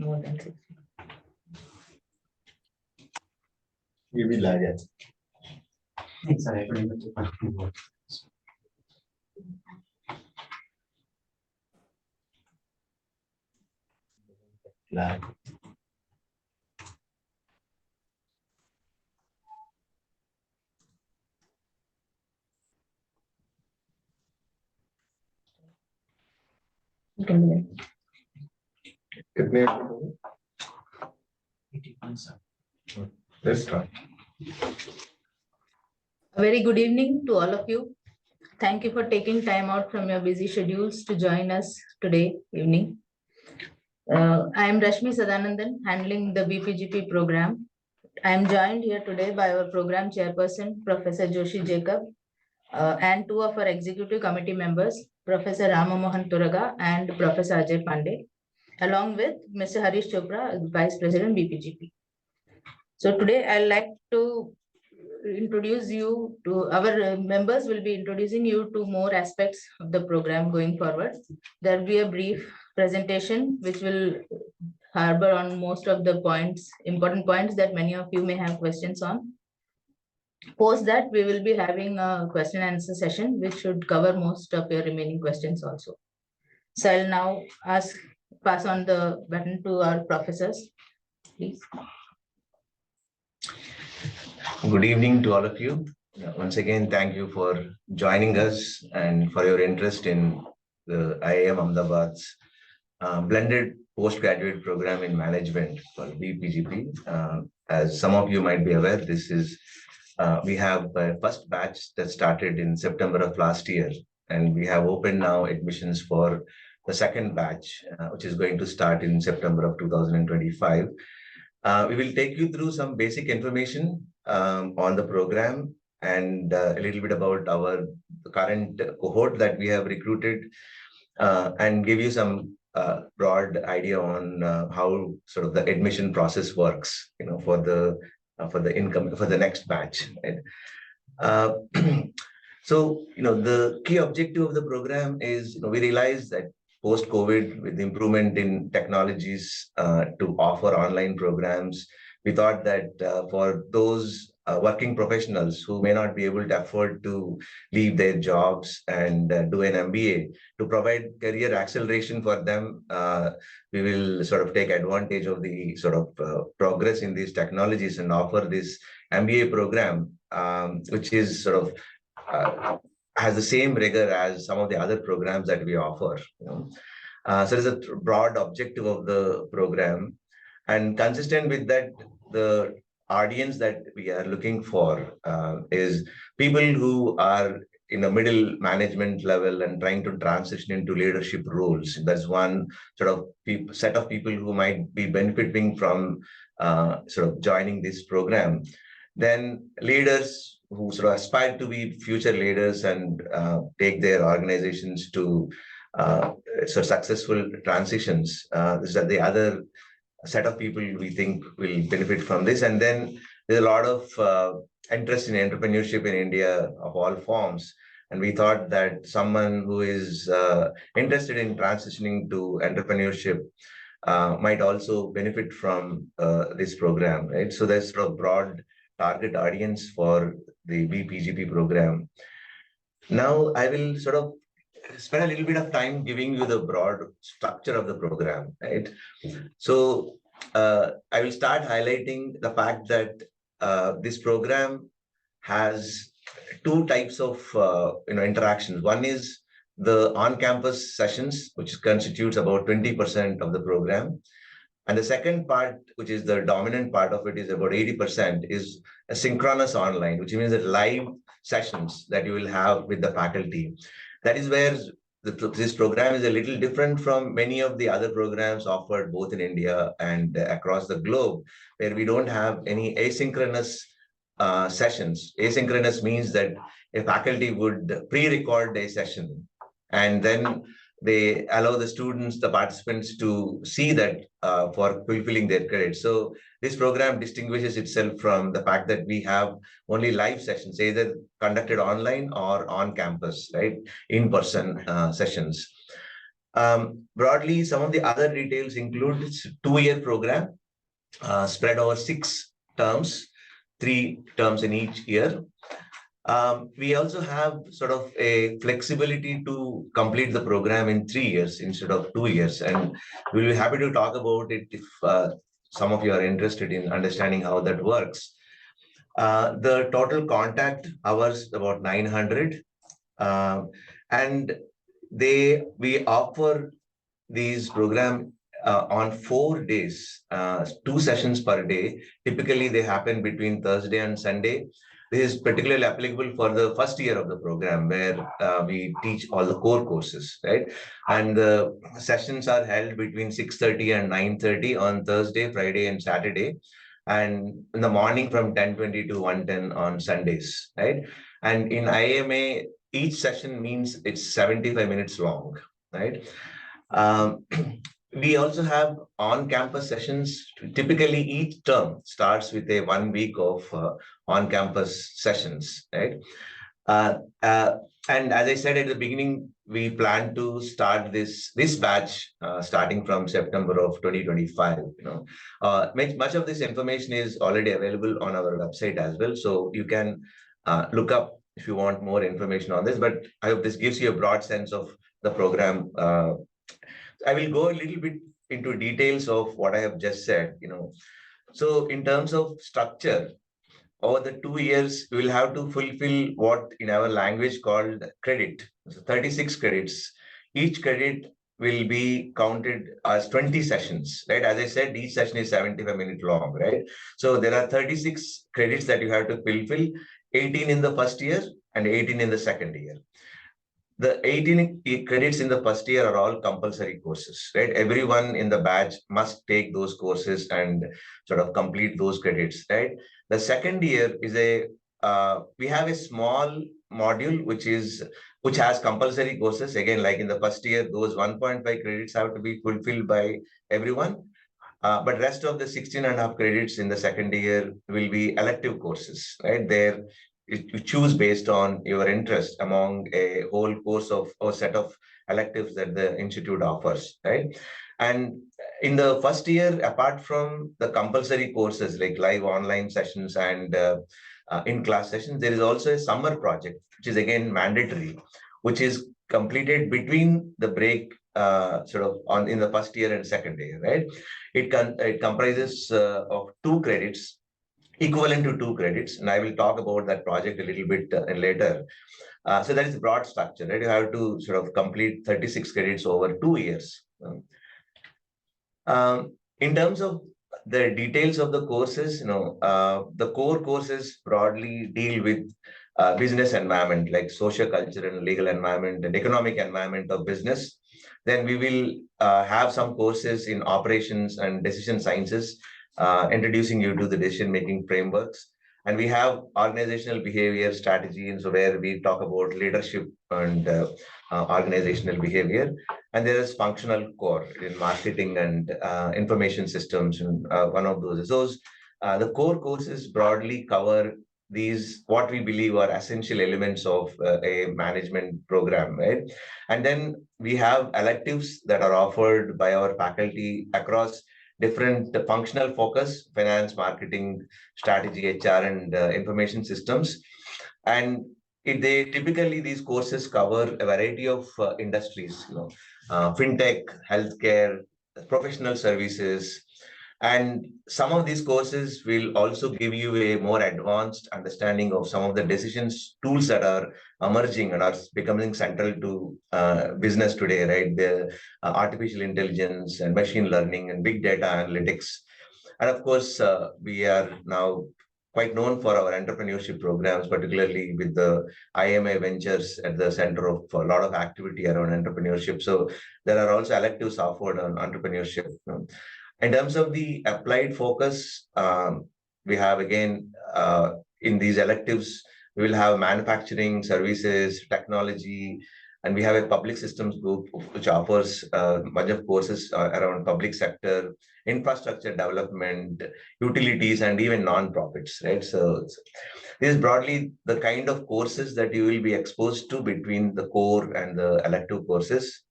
more than 6. We will lag. Lag. You can begin. Let's start. A very good evening to all of you. Thank you for taking time out from your busy schedules to join us today evening. I am Rashmi Sadanandan, handling the BPGP program. I am joined here today by our program chairperson, Professor Joshi Jacob, and two of our executive committee members, Professor Ramamohan Turaga and Professor Ajay Pandey, along with Mr. Harish Chopra, Vice President BPGP. So today I'd like to introduce you to our members will be introducing you to more aspects of the program going forward. There will be a brief presentation which will harbor on most of the points, important points that many of you may have questions on. Post that, we will be having a question and answer session which should cover most of your remaining questions also. So I'll now pass on the button to our professors, please. Good evening to all of you. Once again, thank you for joining us and for your interest in the IIM Ahmedabad's blended postgraduate program in management called BPGP. As some of you might be aware, this is we have a first batch that started in September of last year, and we have opened now admissions for the second batch, which is going to start in September of 2025. We will take you through some basic information on the program and a little bit about our current cohort that we have recruited and give you some broad idea on how sort of the admission process works, for the next batch. Right? So, the key objective of the program is, we realize that post-COVID, with the improvement in technologies to offer online programs, we thought that for those working professionals who may not be able to afford to leave their jobs and do an MBA, to provide career acceleration for them, we will sort of take advantage of the sort of progress in these technologies and offer this MBA program, which is sort of has the same rigor as some of the other programs that we offer. So there's a broad objective of the program, and consistent with that, the audience that we are looking for is people who are in a middle management level and trying to transition into leadership roles. That's one sort of set of people who might be benefiting from sort of joining this program. Then leaders who sort of aspire to be future leaders and take their organizations to successful transitions. This is the other set of people we think will benefit from this. And then there's a lot of interest in entrepreneurship in India of all forms. And we thought that someone who is interested in transitioning to entrepreneurship might also benefit from this program, right? So there's sort of broad target audience for the BPGP program. Now, I will sort of spend a little bit of time giving you the broad structure of the program, right? So I will start highlighting the fact that this program has two types of interactions. One is the on-campus sessions, which constitutes about 20% of the program. And the second part, which is the dominant part of it, is about 80%, is a synchronous online, which means that live sessions that you will have with the faculty. That is where this program is a little different from many of the other programs offered both in India and across the globe, where we don't have any asynchronous sessions. Asynchronous means that a faculty would pre-record a session, and then they allow the students, the participants, to see that for fulfilling their credits. So this program distinguishes itself from the fact that we have only live sessions, either conducted online or on campus, right? In-person sessions. Broadly, some of the other details include it's a 2-year program spread over 6 terms, 3 terms in each year. We also have sort of a flexibility to complete the program in 3 years instead of 2 years. And we'll be happy to talk about it if some of you are interested in understanding how that works. The total contact hours about 900. And we offer these program on 4 days, 2 sessions per day. Typically, they happen between Thursday and Sunday. This is particularly applicable for the first year of the program, where we teach all the core courses, right? And the sessions are held between 6:30 and 9:30 on Thursday, Friday, and Saturday, and in the morning from 10:20 to 1:10 on Sundays, right? And in IIMA, each session means it's 75 minutes long, right? We also have on-campus sessions. Typically, each term starts with a 1 week of on-campus sessions, right? And as I said at the beginning, we plan to start this batch starting from September of 2025. Much of this information is already available on our website as well, so you can look up if you want more information on this. But I hope this gives you a broad sense of the program. I will go a little bit into details of what I have just said. So in terms of structure, over the 2 years, we will have to fulfill what in our language called credit. So 36 credits. Each credit will be counted as 20 sessions, right? As I said, each session is 75 minutes long, right? So there are 36 credits that you have to fulfill, 18 in the first year and 18 in the second year. The 18 credits in the first year are all compulsory courses, right? Everyone in the batch must take those courses and sort of complete those credits, right? The second year is we have a small module which has compulsory courses. Again, like in the first year, those 1.5 credits have to be fulfilled by everyone. But rest of the 16.5 credits in the second year will be elective courses, right? There, you choose based on your interest among a whole course of or set of electives that the institute offers, right? And in the first year, apart from the compulsory courses like live online sessions and in-class sessions, there is also a summer project, which is again mandatory, which is completed between the break in the first year and second year, right? It comprises of 2 credits, equivalent to 2 credits, and I will talk about that project a little bit later. So that is the broad structure, right? You have to sort of complete 36 credits over 2 years. In terms of the details of the courses, the core courses broadly deal with business environment, like social, cultural, and legal environment and economic environment of business. Then we will have some courses in operations and decision sciences, introducing you to the decision-making frameworks. And we have organizational behavior strategy, and so where we talk about leadership and organizational behavior. And there is functional core in marketing and information systems, and one of those. The core courses broadly cover these, what we believe are essential elements of a management program, right? And then we have electives that are offered by our faculty across different functional focus: finance, marketing, strategy, HR, and information systems. And typically these courses cover a variety of industries, fintech, healthcare, professional services. And some of these courses will also give you a more advanced understanding of some of the decisions tools that are emerging and are becoming central to business today, right? The artificial intelligence and machine learning and big data analytics. And of course, we are now quite known for our entrepreneurship programs, particularly with the IIMA Ventures at the center of a lot of activity around entrepreneurship. So there are also electives offered on entrepreneurship. In terms of the applied focus, we have again, in these electives, we will have manufacturing, services, technology, and we have a public systems group which offers a bunch of courses around public sector, infrastructure development, utilities, and even non-profits, right? So this is broadly the kind of courses that you will be exposed to between the core and the elective courses.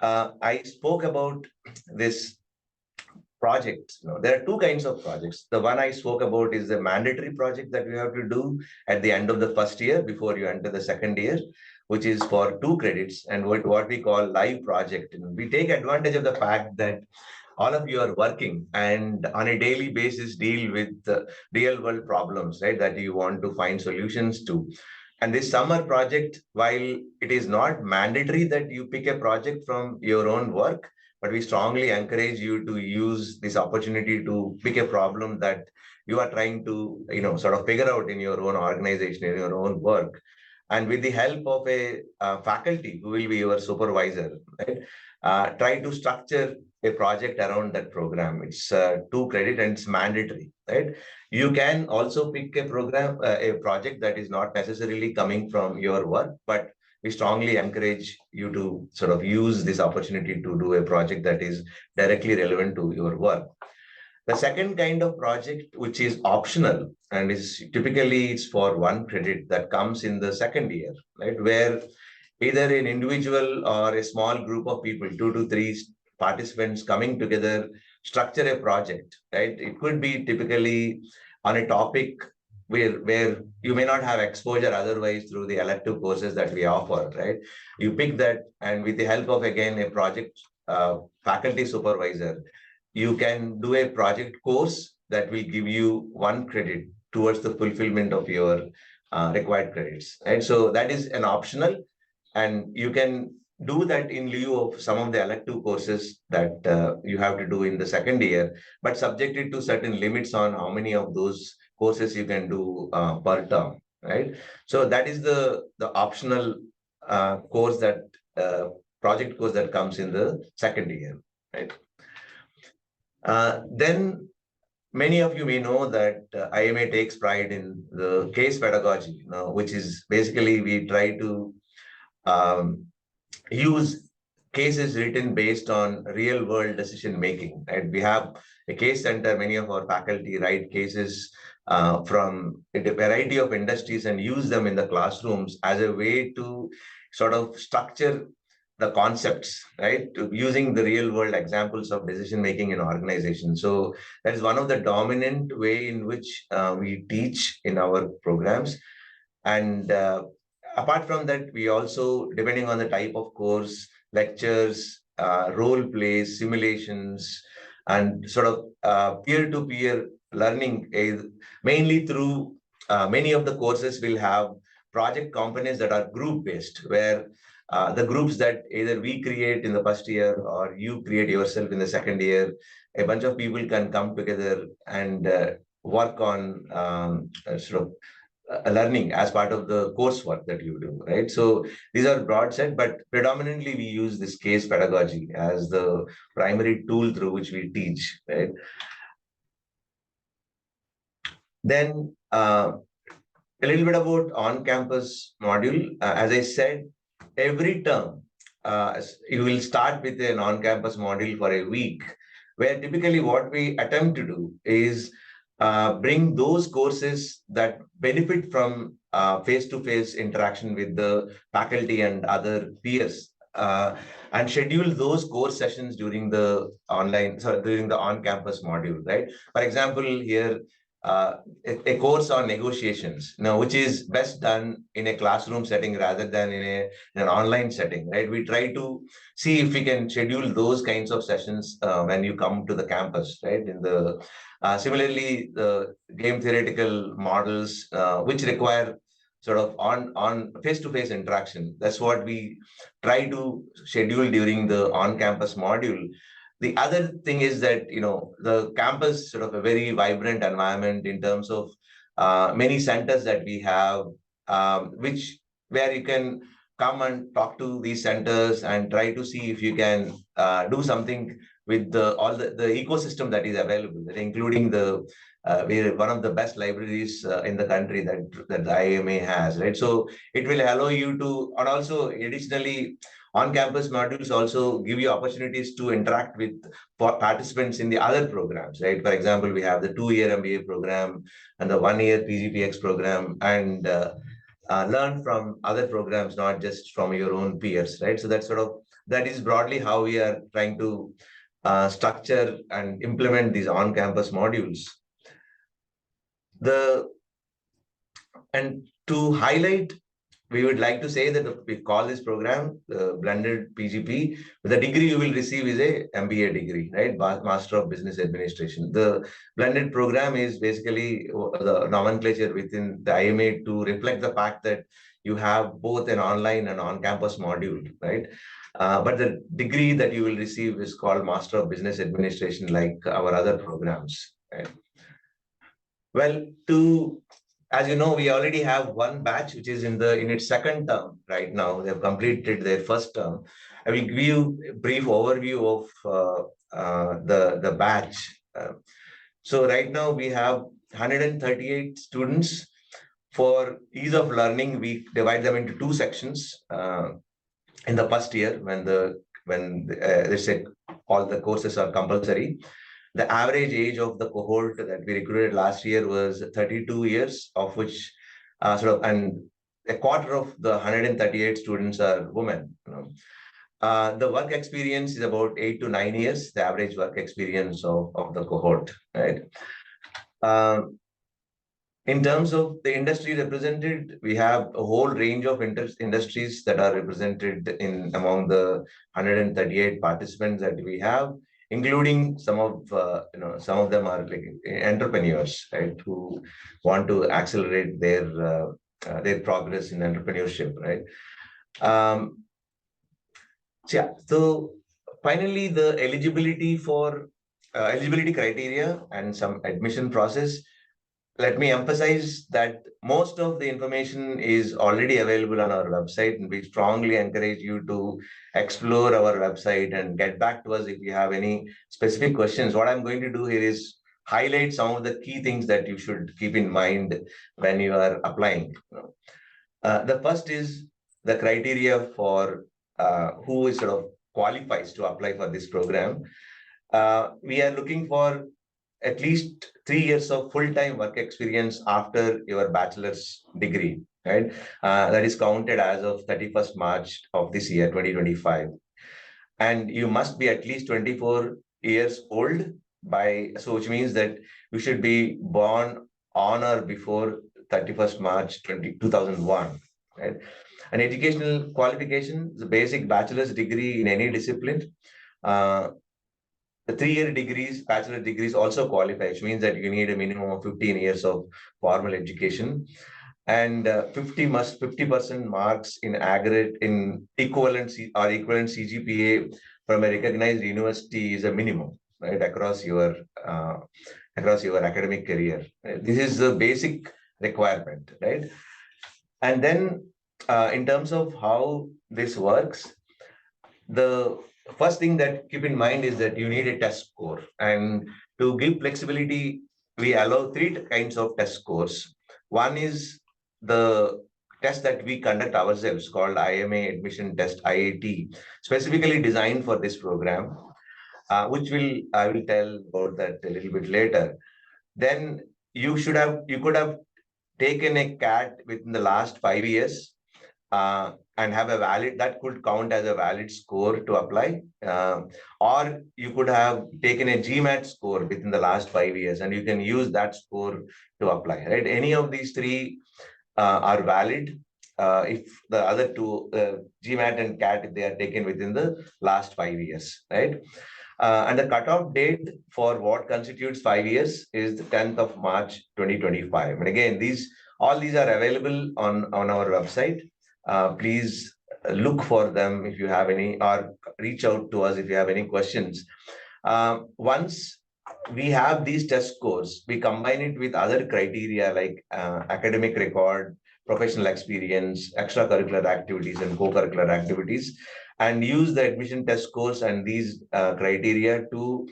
I spoke about this projects. There are two kinds of projects. The one I spoke about is the mandatory project that you have to do at the end of the first year before you enter the second year, which is for 2 credits, and what we call live project. And we take advantage of the fact that all of you are working and on a daily basis deal with real world problems, right? That you want to find solutions to. And this summer project, while it is not mandatory that you pick a project from your own work, but we strongly encourage you to use this opportunity to pick a problem that you are trying to, sort of figure out in your own organization, in your own work. And with the help of a faculty who will be your supervisor, right? Try to structure a project around that program. It's 2 credit and it's mandatory, right? You can also pick a project that is not necessarily coming from your work, but we strongly encourage you to sort of use this opportunity to do a project that is directly relevant to your work. The second kind of project, which is optional and is typically it's for 1 credit, that comes in the second year, right? Where either an individual or a small group of people, 2 to 3 participants coming together, structure a project, right? It could be typically on a topic where you may not have exposure otherwise through the elective courses that we offer, right? You pick that, and with the help of, again, a project faculty supervisor, you can do a project course that will give you 1 credit towards the fulfillment of your required credits, right? So that is an optional, and you can do that in lieu of some of the elective courses that you have to do in the second year, but subjected to certain limits on how many of those courses you can do per term, right? So that is the optional course that project course that comes in the second year, right? Then many of you may know that IIMA takes pride in the case pedagogy, which is basically we try to use cases written based on real world decision making. Right? We have a case center. Many of our faculty write cases from a variety of industries and use them in the classrooms as a way to sort of structure the concepts, right? Using the real world examples of decision making in organizations. So that is one of the dominant way in which we teach in our programs. And apart from that, we also, depending on the type of course, lectures, role plays, simulations, and sort of peer-to-peer learning, mainly through many of the courses will have project components that are group-based, where the groups that either we create in the first year or you create yourself in the second year, a bunch of people can come together and work on sort of learning as part of the coursework that you do, right? So these are broad set, but predominantly we use this case pedagogy as the primary tool through which we teach, right? Then a little bit about on-campus module. As I said, every term, you will start with an on-campus module for a week, where typically what we attempt to do is bring those courses that benefit from face-to-face interaction with the faculty and other peers, and schedule those course sessions during the on-campus module, right? For example, here, a course on negotiations, which is best done in a classroom setting rather than in an online setting, right? We try to see if we can schedule those kinds of sessions when you come to the campus, right? Similarly, the game theoretical models, which require sort of on face-to-face interaction. That's what we try to schedule during the on-campus module. The other thing is that, the campus sort of a very vibrant environment in terms of many centers that we have, where you can come and talk to these centers and try to see if you can do something with all the ecosystem that is available, including we're one of the best libraries in the country that the IIMA has, right? So it will allow you to, and also additionally, on-campus modules also give you opportunities to interact with participants in the other programs, right? For example, we have the 2-year MBA program and the 1-year PGPX program, and learn from other programs, not just from your own peers, right? So that is broadly how we are trying to structure and implement these on-campus modules. And to highlight, we would like to say that we call this program the blended PGP. The degree you will receive is a MBA degree, right? Master of Business Administration. The blended program is basically the nomenclature within the IIMA to reflect the fact that you have both an online and on-campus module, right? But the degree that you will receive is called Master of Business Administration, like our other programs, right? Well, as you know, we already have one batch which is in its second term right now. They have completed their first term. I will give you a brief overview of the batch. So right now we have 138 students. For ease of learning, we divide them into two sections. In the first year, when they said all the courses are compulsory, the average age of the cohort that we recruited last year was 32 years, of which and a quarter of the 138 students are women. The work experience is about 8 to 9 years, the average work experience of the cohort, right? In terms of the industry represented, we have a whole range of industries that are represented among the 138 participants that we have, including some of them are like entrepreneurs, right, who want to accelerate their progress in entrepreneurship, right? So finally, the eligibility criteria and some admission process. Let me emphasize that most of the information is already available on our website, and we strongly encourage you to explore our website and get back to us if you have any specific questions. What I'm going to do here is highlight some of the key things that you should keep in mind when you are applying. The first is the criteria for who is qualifies to apply for this program. We are looking for at least 3 years of full-time work experience after your bachelor's degree, right? That is counted as of 31st March of this year, 2025. And you must be at least 24 years old which means that you should be born on or before 31st March 2001, right? An educational qualification is a basic bachelor's degree in any discipline. The 3-year degrees, bachelor degrees also qualify, which means that you need a minimum of 15 years of formal education. And 50% marks in aggregate in equivalent CGPA from a recognized university is a minimum, right, across your academic career. Right? This is the basic requirement, right? And then in terms of how this works, the first thing that keep in mind is that you need a test score. And to give flexibility, we allow 3 kinds of test scores. One is the test that we conduct ourselves called IIMA Admission Test, IAT, specifically designed for this program, which I will tell about that a little bit later. Then you could have taken a CAT within the last 5 years, and have that could count as a valid score to apply. Or you could have taken a GMAT score within the last 5 years, and you can use that score to apply, right? Any of these 3 are valid if the other 2, GMAT and CAT, if they are taken within the last 5 years, right? And the cutoff date for what constitutes 5 years is the 10th of March, 2025. And again, all these are available on our website. Please look for them if you have any, or reach out to us if you have any questions. Once we have these test scores, we combine it with other criteria like academic record, professional experience, extracurricular activities, and co-curricular activities, and use the admission test scores and these criteria to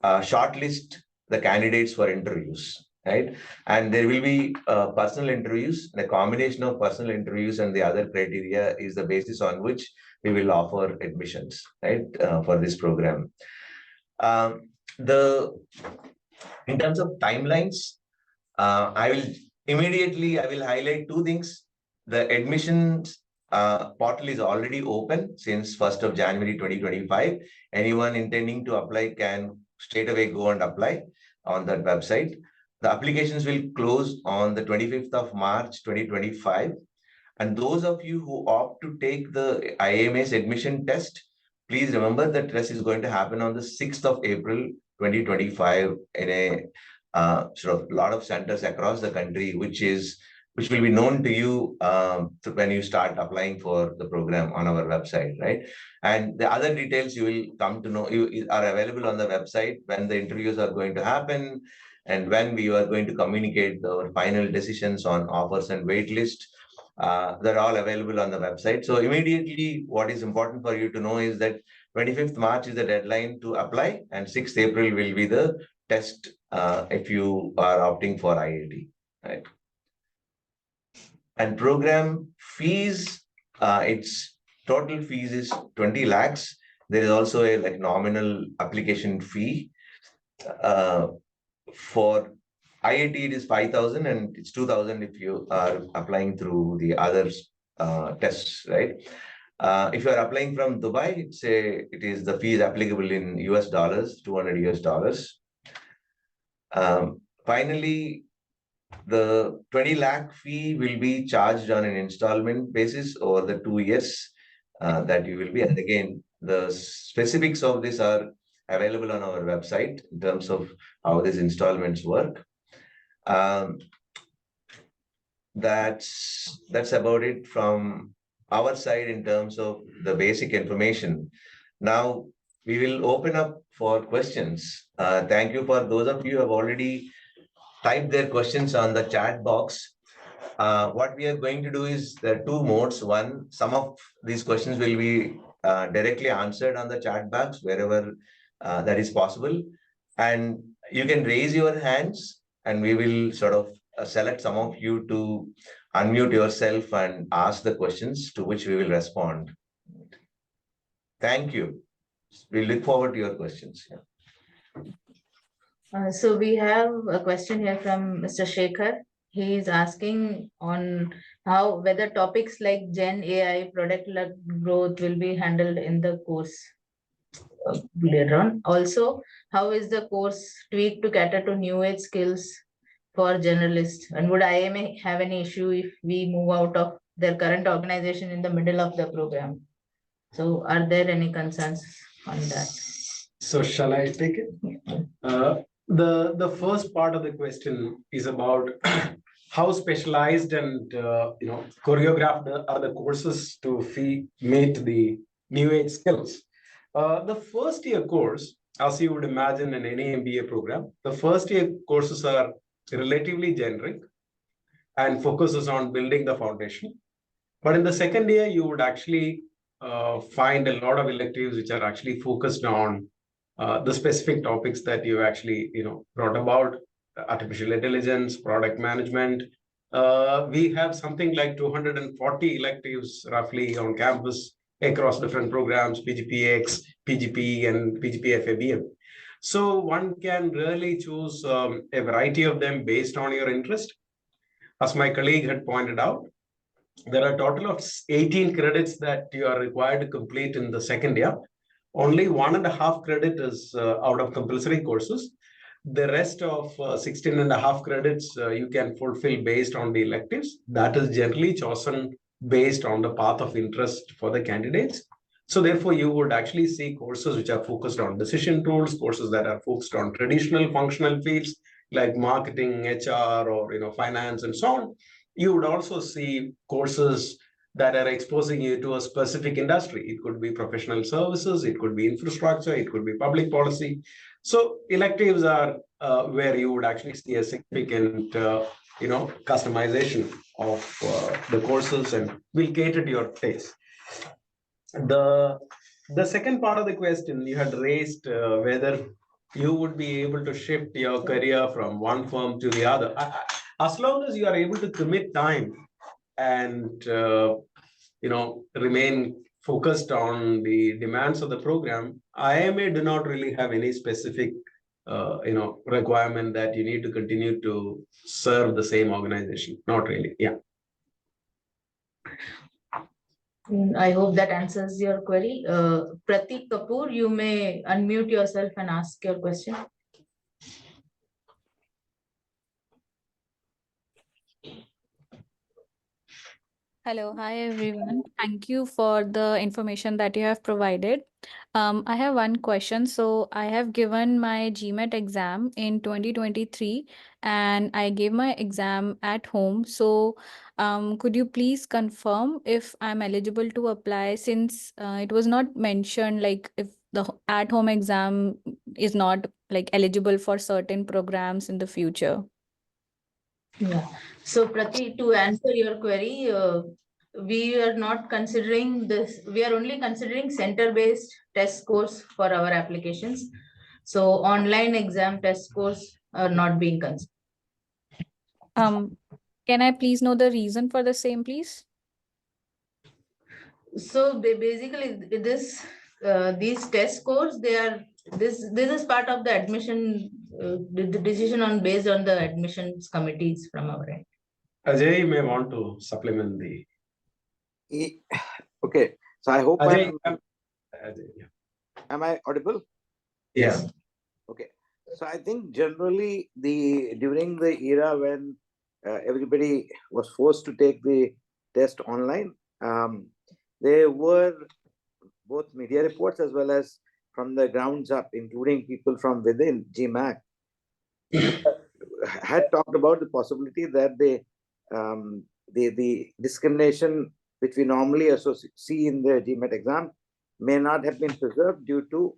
shortlist the candidates for interviews, right? And there will be personal interviews. The combination of personal interviews and the other criteria is the basis on which we will offer admissions, right, for this program. In terms of timelines, I will highlight 2 things. the admissions portal is already open since 1st of January 2025. Anyone intending to apply can straight away go and apply on that website. The applications will close on the 25th of March 2025. And those of you who opt to take the IIMA's admission test, please remember that test is going to happen on the 6th of April 2025 in a sort of lot of centers across the country, which will be known to you when you start applying for the program on our website, right? And the other details you will come to know are available on the website, when the interviews are going to happen and when we are going to communicate our final decisions on offers and wait list. They're all available on the website. So immediately, what is important for you to know is that 25th March is the deadline to apply, and 6th April will be the test if you are opting for IIT, right? And program fees, its total fees is 20 lakhs. There is also a nominal application fee. For IIT, it is 5,000 and it's 2,000 if you are applying through the other tests, right? If you are applying from Dubai, it is the fee is applicable in US dollars, 200 US dollars. Finally, the 20 lakh fee will be charged on an installment basis over the 2 years that you will be. And again, the specifics of this are available on our website in terms of how these installments work. That's about it from our side in terms of the basic information. Now we will open up for questions. Thank you for those of you who have already typed their questions on the chat box. What we are going to do is there are two modes. One, some of these questions will be directly answered on the chat box wherever that is possible. And you can raise your hands and we will sort of select some of you to unmute yourself and ask the questions to which we will respond. Thank you. We look forward to your questions. So we have a question here from Mr. Shekhar. He is asking on whether topics like Gen AI, product-led growth will be handled in the course later on. Also, how is the course tweaked to cater to new age skills for generalists? And would IIMA have any issue if we move out of their current organization in the middle of the program? So are there any concerns on that? So shall I take it? The first part of the question is about how specialized and choreographed are the courses to meet the new age skills. The first year course, as you would imagine in any MBA program, the first year courses are relatively generic and focuses on building the foundation. But in the second year, you would actually find a lot of electives which are actually focused on the specific topics that you actually brought about: artificial intelligence, product management. We have something like 240 electives roughly on campus across different programs: PGPX, PGP, and PGP FABM. So one can really choose a variety of them based on your interest. As my colleague had pointed out, there are a total of 18 credits that you are required to complete in the second year. Only 1.5 credit is out of compulsory courses. The rest of 16.5 credits you can fulfill based on the electives. That is generally chosen based on the path of interest for the candidates. So therefore, you would actually see courses which are focused on decision tools, courses that are focused on traditional functional fields like marketing, HR, or finance, and so on. You would also see courses that are exposing you to a specific industry. It could be professional services, it could be infrastructure, it could be public policy. So electives are where you would actually see a significant customization of the courses and will cater to your taste. The second part of the question you had raised, whether you would be able to shift your career from one firm to the other. As long as you are able to commit time and remain focused on the demands of the program, IIMA do not really have any specific requirement that you need to continue to serve the same organization. Not really. Yeah. I hope that answers your query. Pratik Kapoor, you may unmute yourself and ask your question. Hello, hi everyone. Thank you for the information that you have provided. I have one question. So I have given my GMAT exam in 2023 and I gave my exam at home. So could you please confirm if I'm eligible to apply, since it was not mentioned like if the at home exam is not like eligible for certain programs in the future? Yeah. So Prati, to answer your query, we are not considering this. We are only considering center-based test scores for our applications. So online exam test scores are not being considered. Can I please know the reason for the same, please? So basically, these test scores, this is part of the admission, the decision on based on the admissions committees from our end. Ajay may want to supplement the. Okay, so I hope Ajay, Ajay, yeah. Am I audible? Yes. Okay, so I think generally during the era when everybody was forced to take the test online, there were both media reports as well as from the grounds up, including people from within GMAC, had talked about the possibility that the discrimination which we normally see in the GMAT exam may not have been preserved due to,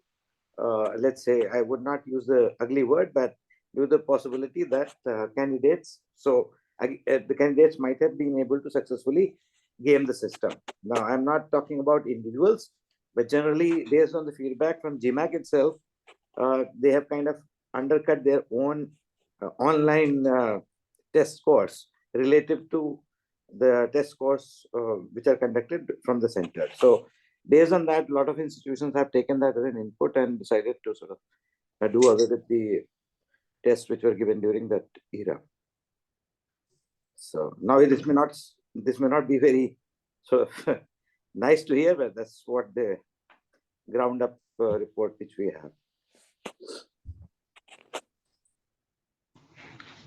let's say, I would not use the ugly word, but due to the possibility that the candidates might have been able to successfully game the system. Now, I'm not talking about individuals, but generally, based on the feedback from GMAC itself, they have kind of undercut their own online test scores relative to the test scores which are conducted from the center. So based on that, a lot of institutions have taken that as an input and decided to sort of do away with the tests which were given during that era. So now this may not be very sort of nice to hear, but that's what the ground up report which we have.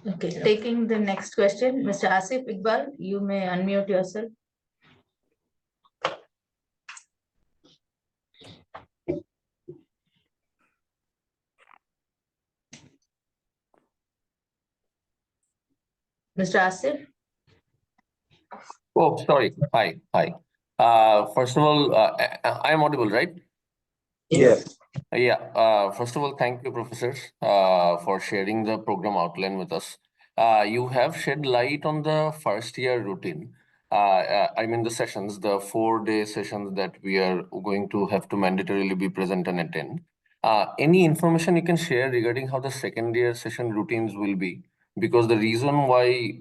Okay, taking the next question, Mr. Asif Iqbal, you may unmute yourself. Mr. Asif? Oh, sorry. Hi. First of all, I am audible, right? Yes. Yeah. First of all, thank you, professors, for sharing the program outline with us. You have shed light on the first year routine. I mean the sessions, the 4-day sessions that we are going to have to mandatorily be present and attend. Any information you can share regarding how the second year session routines will be? Because the reason why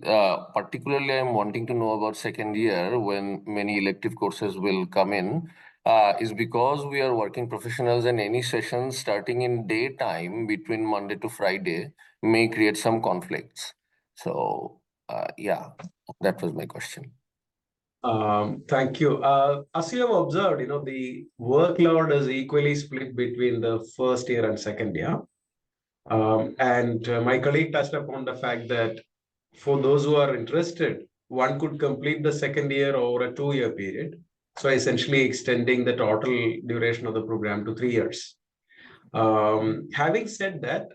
particularly I'm wanting to know about second year when many elective courses will come in is because we are working professionals and any session starting in daytime between Monday to Friday may create some conflicts. So yeah, that was my question. Thank you. As you have observed, the workload is equally split between the first year and second year. And my colleague touched upon the fact that for those who are interested, one could complete the second year over a 2-year period. So essentially extending the total duration of the program to 3 years. Having said that,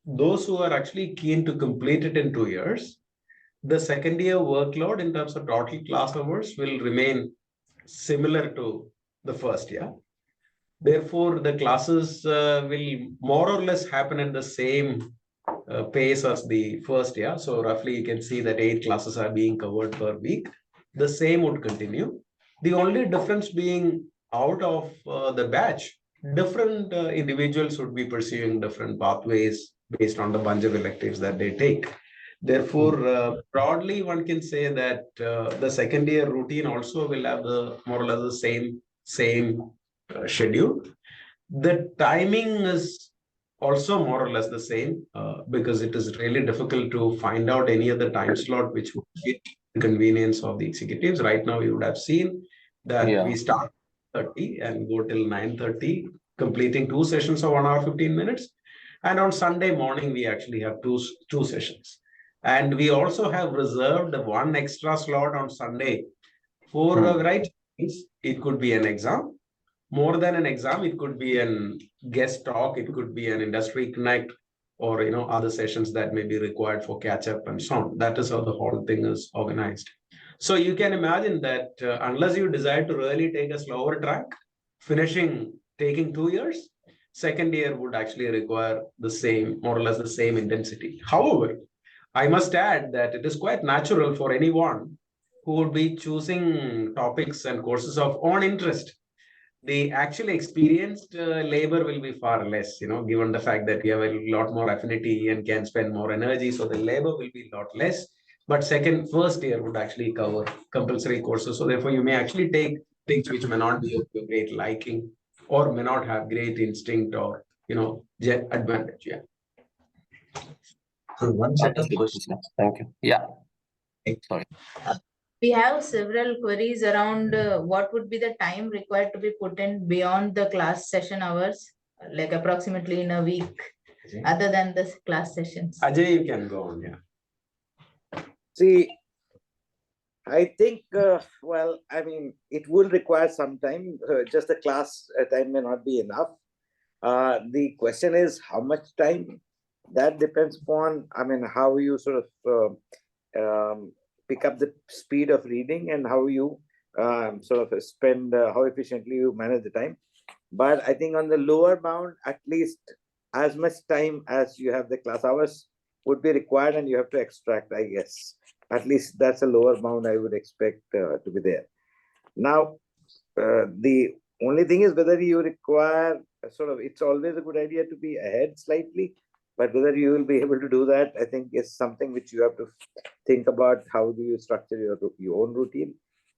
those who are actually keen to complete it in 2 years, the second year workload in terms of total class hours will remain similar to the first year. Therefore, the classes will more or less happen at the same pace as the first year. So roughly you can see that 8 classes are being covered per week. The same would continue. The only difference being out of the batch, different individuals would be pursuing different pathways based on the bunch of electives that they take. Therefore, broadly, one can say that the second year routine also will have the more or less the same schedule. The timing is also more or less the same because it is really difficult to find out any other time slot which would fit convenience of the executives. Right now, you would have seen that Yeah. we start 30 and go till 9:30, completing 2 sessions of 1 hour, 15 minutes. And on Sunday morning, we actually have two sessions. And we also have reserved one extra slot on Sunday for a variety of things. It could be an exam. More than an exam, it could be an guest talk, it could be an industry connect, or other sessions that may be required for catch up and so on. That is how the whole thing is organized. So you can imagine that unless you decide to really take a slower track, taking 2 years, second year would actually require the same, more or less the same intensity. However, I must add that it is quite natural for anyone who would be choosing topics and courses of own interest. The actually experienced labor will be far less, given the fact that you have a lot more affinity and can spend more energy. So the labor will be a lot less. But first year would actually cover compulsory courses. So therefore, you may actually take things which may not be of your great liking or may not have great instinct or, advantage. Yeah. So one set of Understood, questions. Krishna. Thank you. Yeah. Sorry. We have several queries around what would be the time required to be put in beyond the class session hours, like approximately in a week, other than the class sessions. Ajay, you can go on. Yeah. See, I think, well, I mean, it will require some time. Just the class time may not be enough. The question is how much time? That depends upon, I mean, how you sort of pick up the speed of reading and how you sort of spend, how efficiently you manage the time. But I think on the lower bound, at least as much time as you have the class hours would be required, and you have to extract, I guess. At least that's a lower bound I would expect to be there. Now, the only thing is whether you require it's always a good idea to be ahead slightly, but whether you will be able to do that, I think is something which you have to think about. How do you structure your own routine?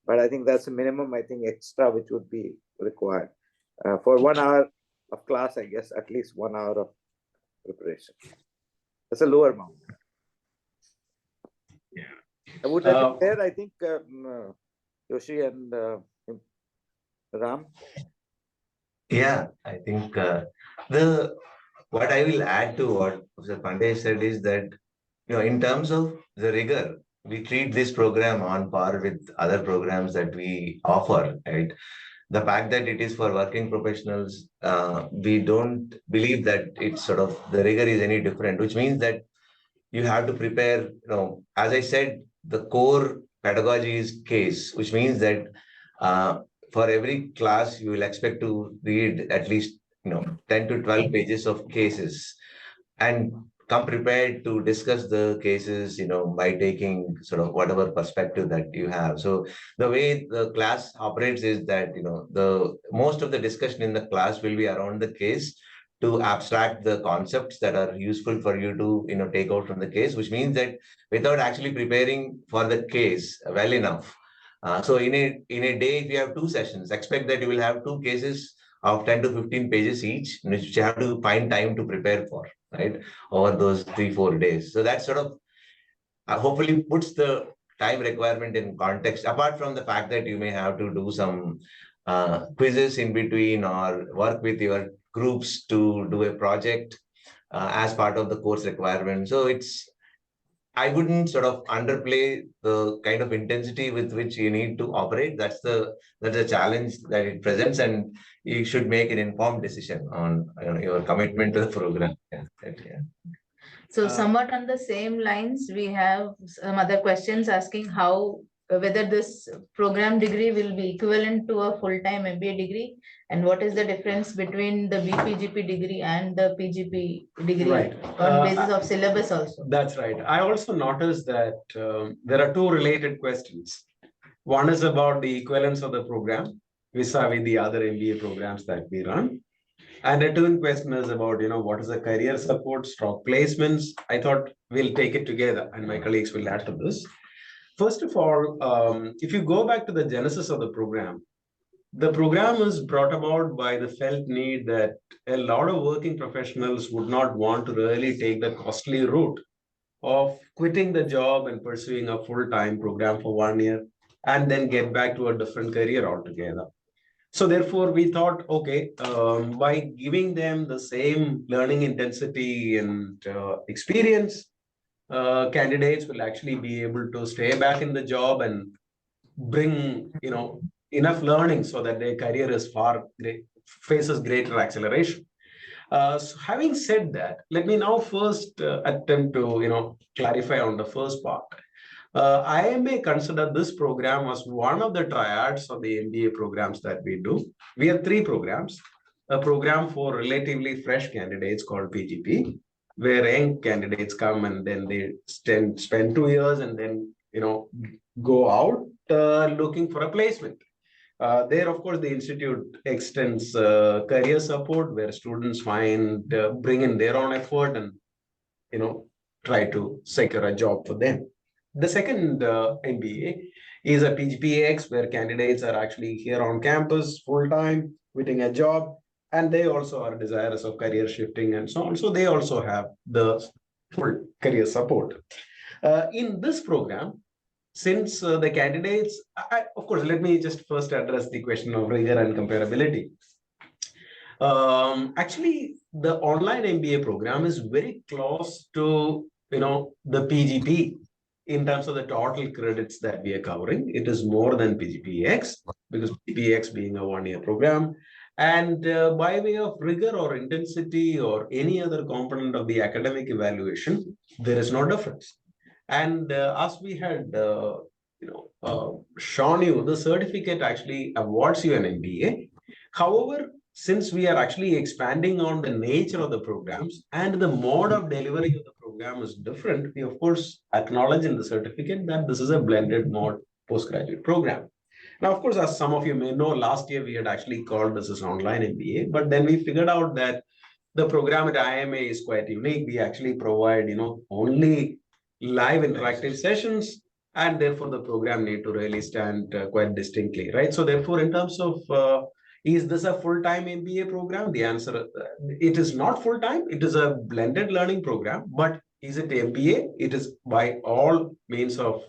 But I think that's a minimum, I think, extra which would be required. For 1 hour of class, I guess, at least 1 hour of preparation. That's a lower bound. Would that be fair? I think Yoshi and Ram. Yeah, I think what I will add to what Professor Pandey said is that in terms of the rigor, we treat this program on par with other programs that we offer, right? The fact that it is for working professionals, we don't believe that it's sort of the rigor is any different, which means that you have to prepare, as I said, the core pedagogy is case, which means that for every class, you will expect to read at least 10 to 12 pages of cases and come prepared to discuss the cases, by taking sort of whatever perspective that you have. So the way the class operates is that, the most of the discussion in the class will be around the case to abstract the concepts that are useful for you to, take out from the case, which means that without actually preparing for the case well enough. So in a day, if you have 2 sessions, expect that you will have 2 cases of 10 to 15 pages each, which you have to find time to prepare for, right, over those 3-4 days. So that sort of hopefully puts the time requirement in context, apart from the fact that you may have to do some quizzes in between or work with your groups to do a project as part of the course requirement. So I wouldn't sort of underplay the kind of intensity with which you need to operate. That's the challenge that it presents, and you should make an informed decision on your commitment to the program. Yeah. So somewhat on the same lines, we have some other questions asking whether this program degree will be equivalent to a full-time MBA degree, and what is the difference between the BPGP degree and the PGP degree, right, on basis of syllabus also. That's right. I also noticed that there are 2 related questions. One is about the equivalence of the program vis-a-vis the other MBA programs that we run. And the twin question is about, what is the career support, placements. I thought we'll take it together and my colleagues will add to this. First of all, if you go back to the genesis of the program is brought about by the felt need that a lot of working professionals would not want to really take the costly route of quitting the job and pursuing a full-time program for 1 year and then get back to a different career altogether. So therefore, we thought, okay, by giving them the same learning intensity and experience, candidates will actually be able to stay back in the job and bring enough learning so that their career is faces greater acceleration. So having said that, let me now first attempt to clarify on the first part. IIMA consider this program as one of the triads of the MBA programs that we do. We have 3 programs. A program for relatively fresh candidates called PGP, where young candidates come and then they spend 2 years and then go out looking for a placement. There, of course, the institute extends career support where students bring in their own effort and try to secure a job for them. The second MBA is a PGPX where candidates are actually here on campus full-time, quitting a job, and they also are desirous of career shifting and so on. So they also have the full career support. In this program, since the candidates, of course, let me just first address the question of rigor and comparability. Actually, the online MBA program is very close to the PGP in terms of the total credits that we are covering. It is more than PGPX because PGPX being a 1-year program. And by way of rigor or intensity or any other component of the academic evaluation, there is no difference. And as we had shown you, the certificate actually awards you an MBA. However, since we are actually expanding on the nature of the programs and the mode of delivery of the program is different, we of course acknowledge in the certificate that this is a blended mode postgraduate program. Now, of course, as some of you may know, last year we had actually called this as online MBA, but then we figured out that the program at IIMA is quite unique. We actually provide, only live interactive sessions, and therefore the program need to really stand quite distinctly, right? So therefore, in terms of is this a full-time MBA program? The answer, it is not full-time. It is a blended learning program, but is it MBA? It is by all means of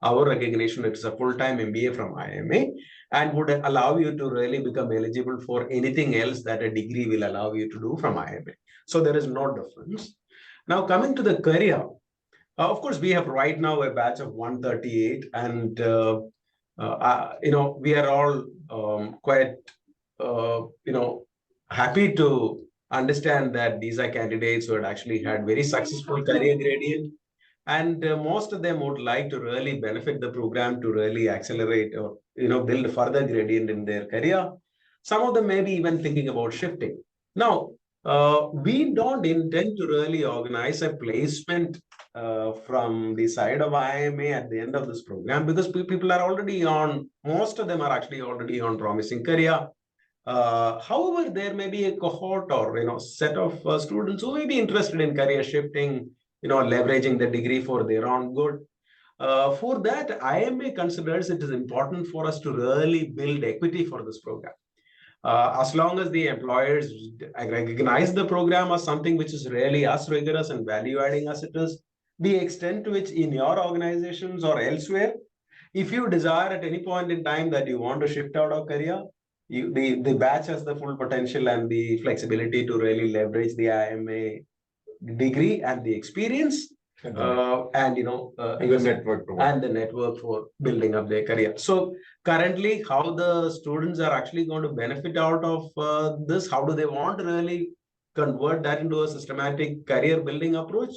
our recognition, it is a full-time MBA from IIMA and would allow you to really become eligible for anything else that a degree will allow you to do from IIMA. So there is no difference. Now coming to the career, of course, we have right now a batch of 138 and we are all quite happy to understand that these are candidates who had actually had very successful career gradient. And most of them would like to really benefit the program to really accelerate or build further gradient in their career. Some of them may be even thinking about shifting. Now, we don't intend to really organize a placement from the side of IIMA at the end of this program because people are already on, most of them are actually already on promising career. However, there may be a cohort or set of students who may be interested in career shifting, leveraging the degree for their own good. For that, IIMA considers it is important for us to really build equity for this program. As long as the employers recognize the program as something which is really as rigorous and value adding as it is, the extent to which in your organizations or elsewhere, if you desire at any point in time that you want to shift out of career, the batch has the full potential and the flexibility to really leverage the IIMA degree and the experience and the network for building up their career. So currently, how the students are actually going to benefit out of this, how do they want to really convert that into a systematic career building approach?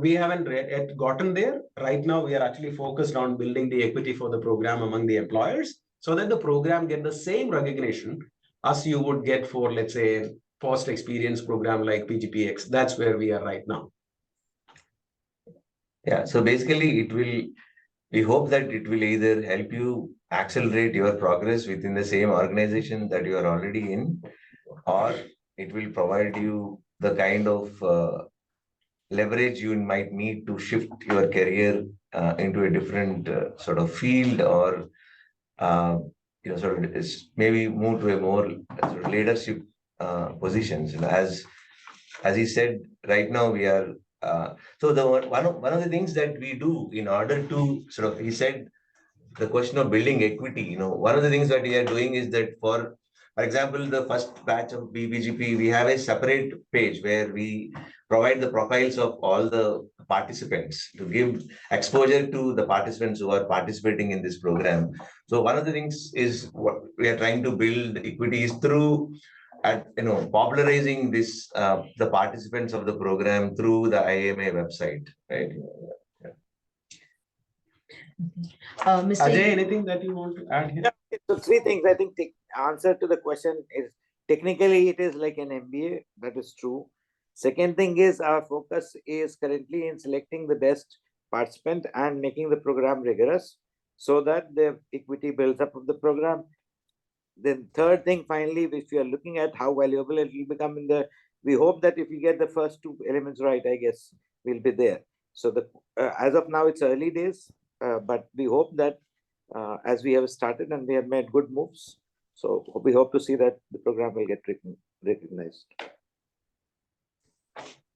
We haven't yet gotten there. Right now, we are actually focused on building the equity for the program among the employers so that the program get the same recognition as you would get for, let's say, post-experience program like PGPX. That's where we are right now. Yeah, so basically we hope that it will either help you accelerate your progress within the same organization that you are already in, or it will provide you the kind of leverage you might need to shift your career into a different sort of field or sort of maybe move to a more sort of leadership positions. As he said, right now we are So the one of the things that we do in order to sort of, he said, the question of building equity, one of the things that we are doing is that for example, the first batch of BPGP, we have a separate page where we provide the profiles of all the participants to give exposure to the participants who are participating in this program. So one of the things is what we are trying to build equity is through popularizing this the participants of the program through the IIMA website, right? Mr. Ajay, anything that you want to add here? So 3 things. I think the answer to the question is technically it is like an MBA. That is true. Second thing is our focus is currently in selecting the best participant and making the program rigorous so that the equity builds up of the program. Then third thing, finally, if we are looking at how valuable it will become we hope that if we get the first 2 elements right, I guess we'll be there. So as of now, it's early days, but we hope that as we have started and we have made good moves, so we hope to see that the program will get recognized.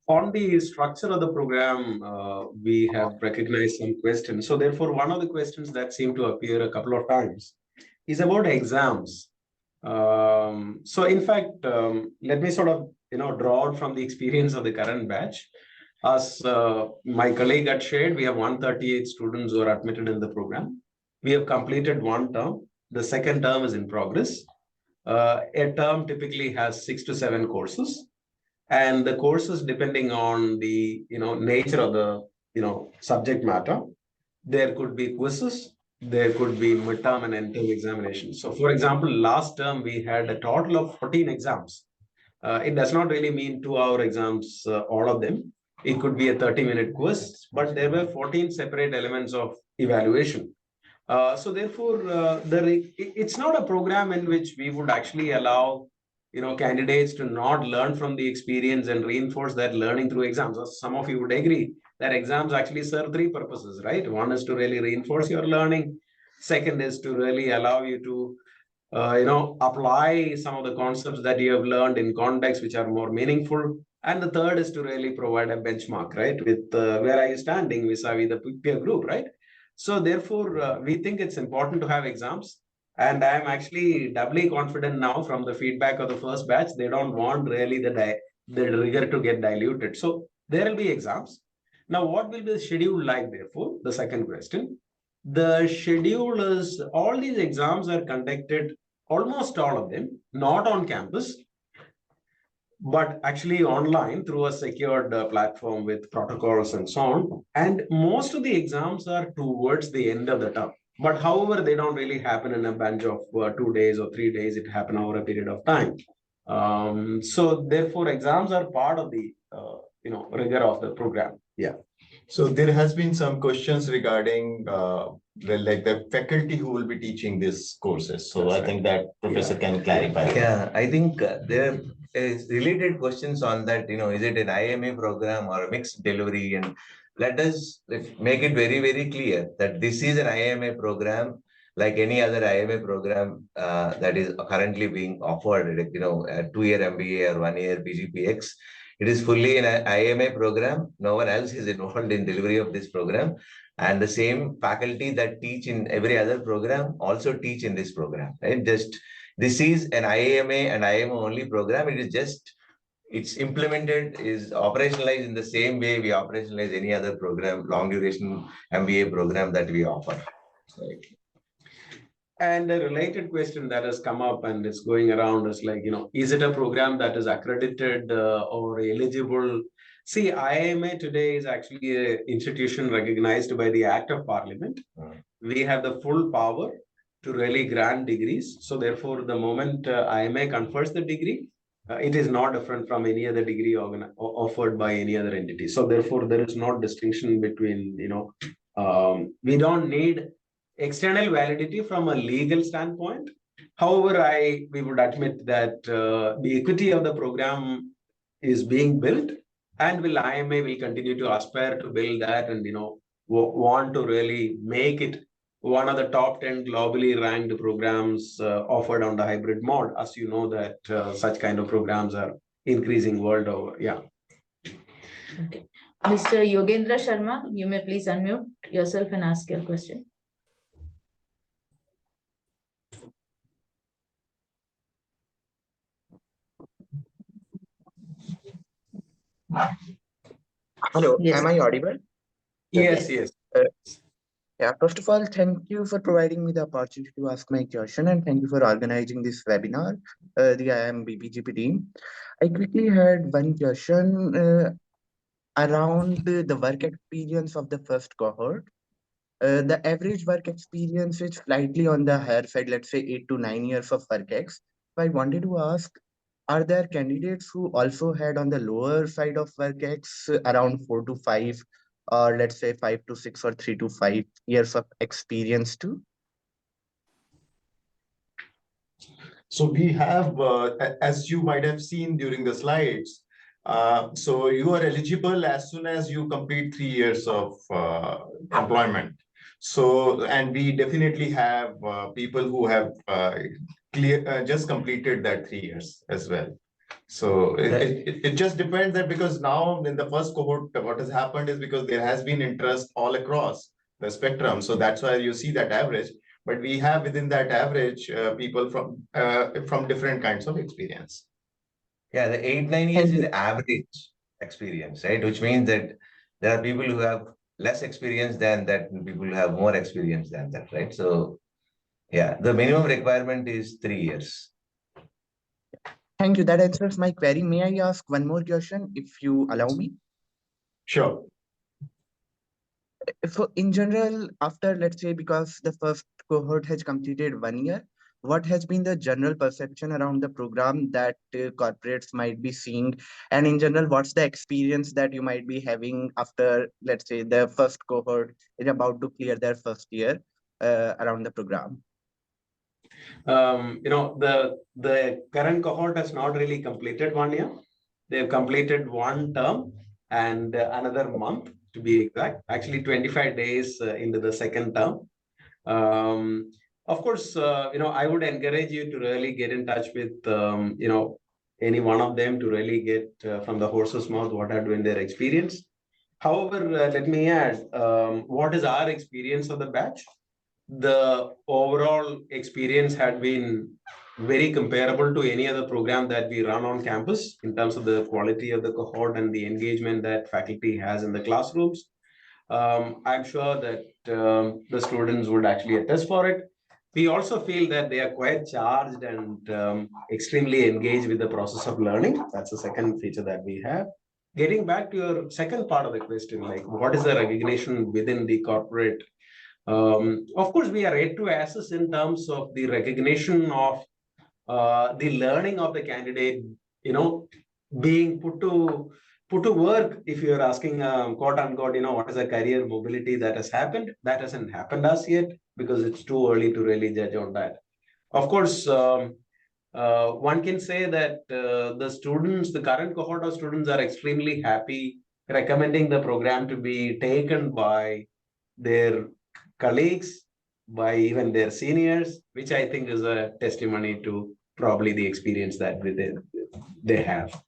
On the structure of the program, we have recognized some questions. So therefore, one of the questions that seem to appear a couple of times is about exams. So in fact, let me sort of draw out from the experience of the current batch. As my colleague had shared, we have 138 students who are admitted in the program. We have completed 1 term. The second term is in progress. A term typically has 6 to 7 courses, and the courses, depending on the nature of the subject matter, there could be quizzes, there could be midterm and end-term examinations. So, for example, last term we had a total of 14 exams. It does not really mean 2-hour exams, all of them. It could be a 30-minute quiz, but there were 14 separate elements of evaluation. So therefore, it's not a program in which we would actually allow candidates to not learn from the experience and reinforce that learning through exams. As some of you would agree that exams actually serve 3 purposes, right? One is to really reinforce your learning. Second is to really allow you to apply some of the concepts that you have learned in contexts which are more meaningful. And the third is to really provide a benchmark, right? With where are you standing vis-a-vis the peer group, right? So therefore, we think it's important to have exams. And I am actually doubly confident now from the feedback of the first batch. They don't want really the rigor to get diluted. So there will be exams. Now, what will be the schedule like, therefore? The second question. The schedule is all these exams are conducted, almost all of them, not on campus, but actually online through a secured platform with protocols and so on. And most of the exams are towards the end of the term. But however, they don't really happen in a bunch of 2 days or 3 days. It happens over a period of time. So therefore, exams are part of the rigor of the program. Yeah. So there has been some questions regarding the faculty who will be teaching these courses. So I think that Professor can clarify. Yeah, I think there is related questions on that. Is it an IIMA program or a mixed delivery? And let's make it very, very clear that this is an IIMA program, like any other IIMA program that is currently being offered. A 2-year MBA or 1-year PGPX. It is fully an IIMA program. No one else is involved in delivery of this program. And the same faculty that teach in every other program also teach in this program. Right? This is an IIMA and IIMA only program. It's implemented, is operationalized in the same way we operationalize any other program, long duration MBA program that we offer. Right. And a related question that has come up and it's going around is like, is it a program that is accredited or eligible? See, IIMA today is actually an institution recognized by the Act of Parliament. We have the full power to really grant degrees. So therefore, the moment IIMA confers the degree, it is not different from any other degree offered by any other entity. So therefore, there is no distinction between, we don't need external validity from a legal standpoint. However, we would admit that the equity of the program is being built, and IIMA will continue to aspire to build that and want to really make it one of the top 10 globally ranked programs offered on the hybrid mode. As you know that such kind of programs are increasing world over. Yeah. Okay. Mr. Yogendra Sharma, you may please unmute yourself and ask your question. Hello, Yes. am I audible? Yes, yes. Yeah, first of all, thank you for providing me the opportunity to ask my question, and thank you for organizing this webinar, the IIM BPGP team. I quickly had one question around the work experience of the first cohort. The average work experience is slightly on the higher side, let's say 8 to 9 years of work ex. So I wanted to ask, are there candidates who also had on the lower side of work ex around 4 to 5, or let's say 5 to 6 or 3 to 5 years of experience too? So we have, as you might have seen during the slides, so you are eligible as soon as you complete 3 years of employment. So, and we definitely have people who have just completed that 3 years as well. So it just depends that because now in the first cohort, what has happened is because there has been interest all across the spectrum. So that's why you see that average. But we have within that average people from different kinds of experience. Yeah, the 8-9 years is average experience, right? Which means that there are people who have less experience than that, and people who have more experience than that, right? So, yeah, the minimum requirement is 3 years. Thank you. That answers my query. May I ask one more question, if you allow me? Sure. So in general, after, let's say, because the first cohort has completed 1 year, what has been the general perception around the program that corporates might be seeing? And in general, what's the experience that you might be having after, let's say, the first cohort is about to clear their first year around the program? The current cohort has not really completed 1 year. They've completed one term and another month, to be exact, actually 25 days into the second term. Of course, I would encourage you to really get in touch with, any one of them to really get from the horse's mouth what are doing their experience. However, let me add, what is our experience of the batch? The overall experience had been very comparable to any other program that we run on campus in terms of the quality of the cohort and the engagement that faculty has in the classrooms. I'm sure that the students would actually attest for it. We also feel that they are quite charged and extremely engaged with the process of learning. That's the second feature that we have. Getting back to your second part of the question, like what is the recognition within the corporate? Of course, we are yet to assess in terms of the recognition of the learning of the candidate, being put to work. If you're asking, quote unquote, what is a career mobility that has happened? That hasn't happened as yet because it's too early to really judge on that. Of course, one can say that the current cohort of students are extremely happy, recommending the program to be taken by their colleagues, by even their seniors, which I think is a testimony to probably the experience that they have.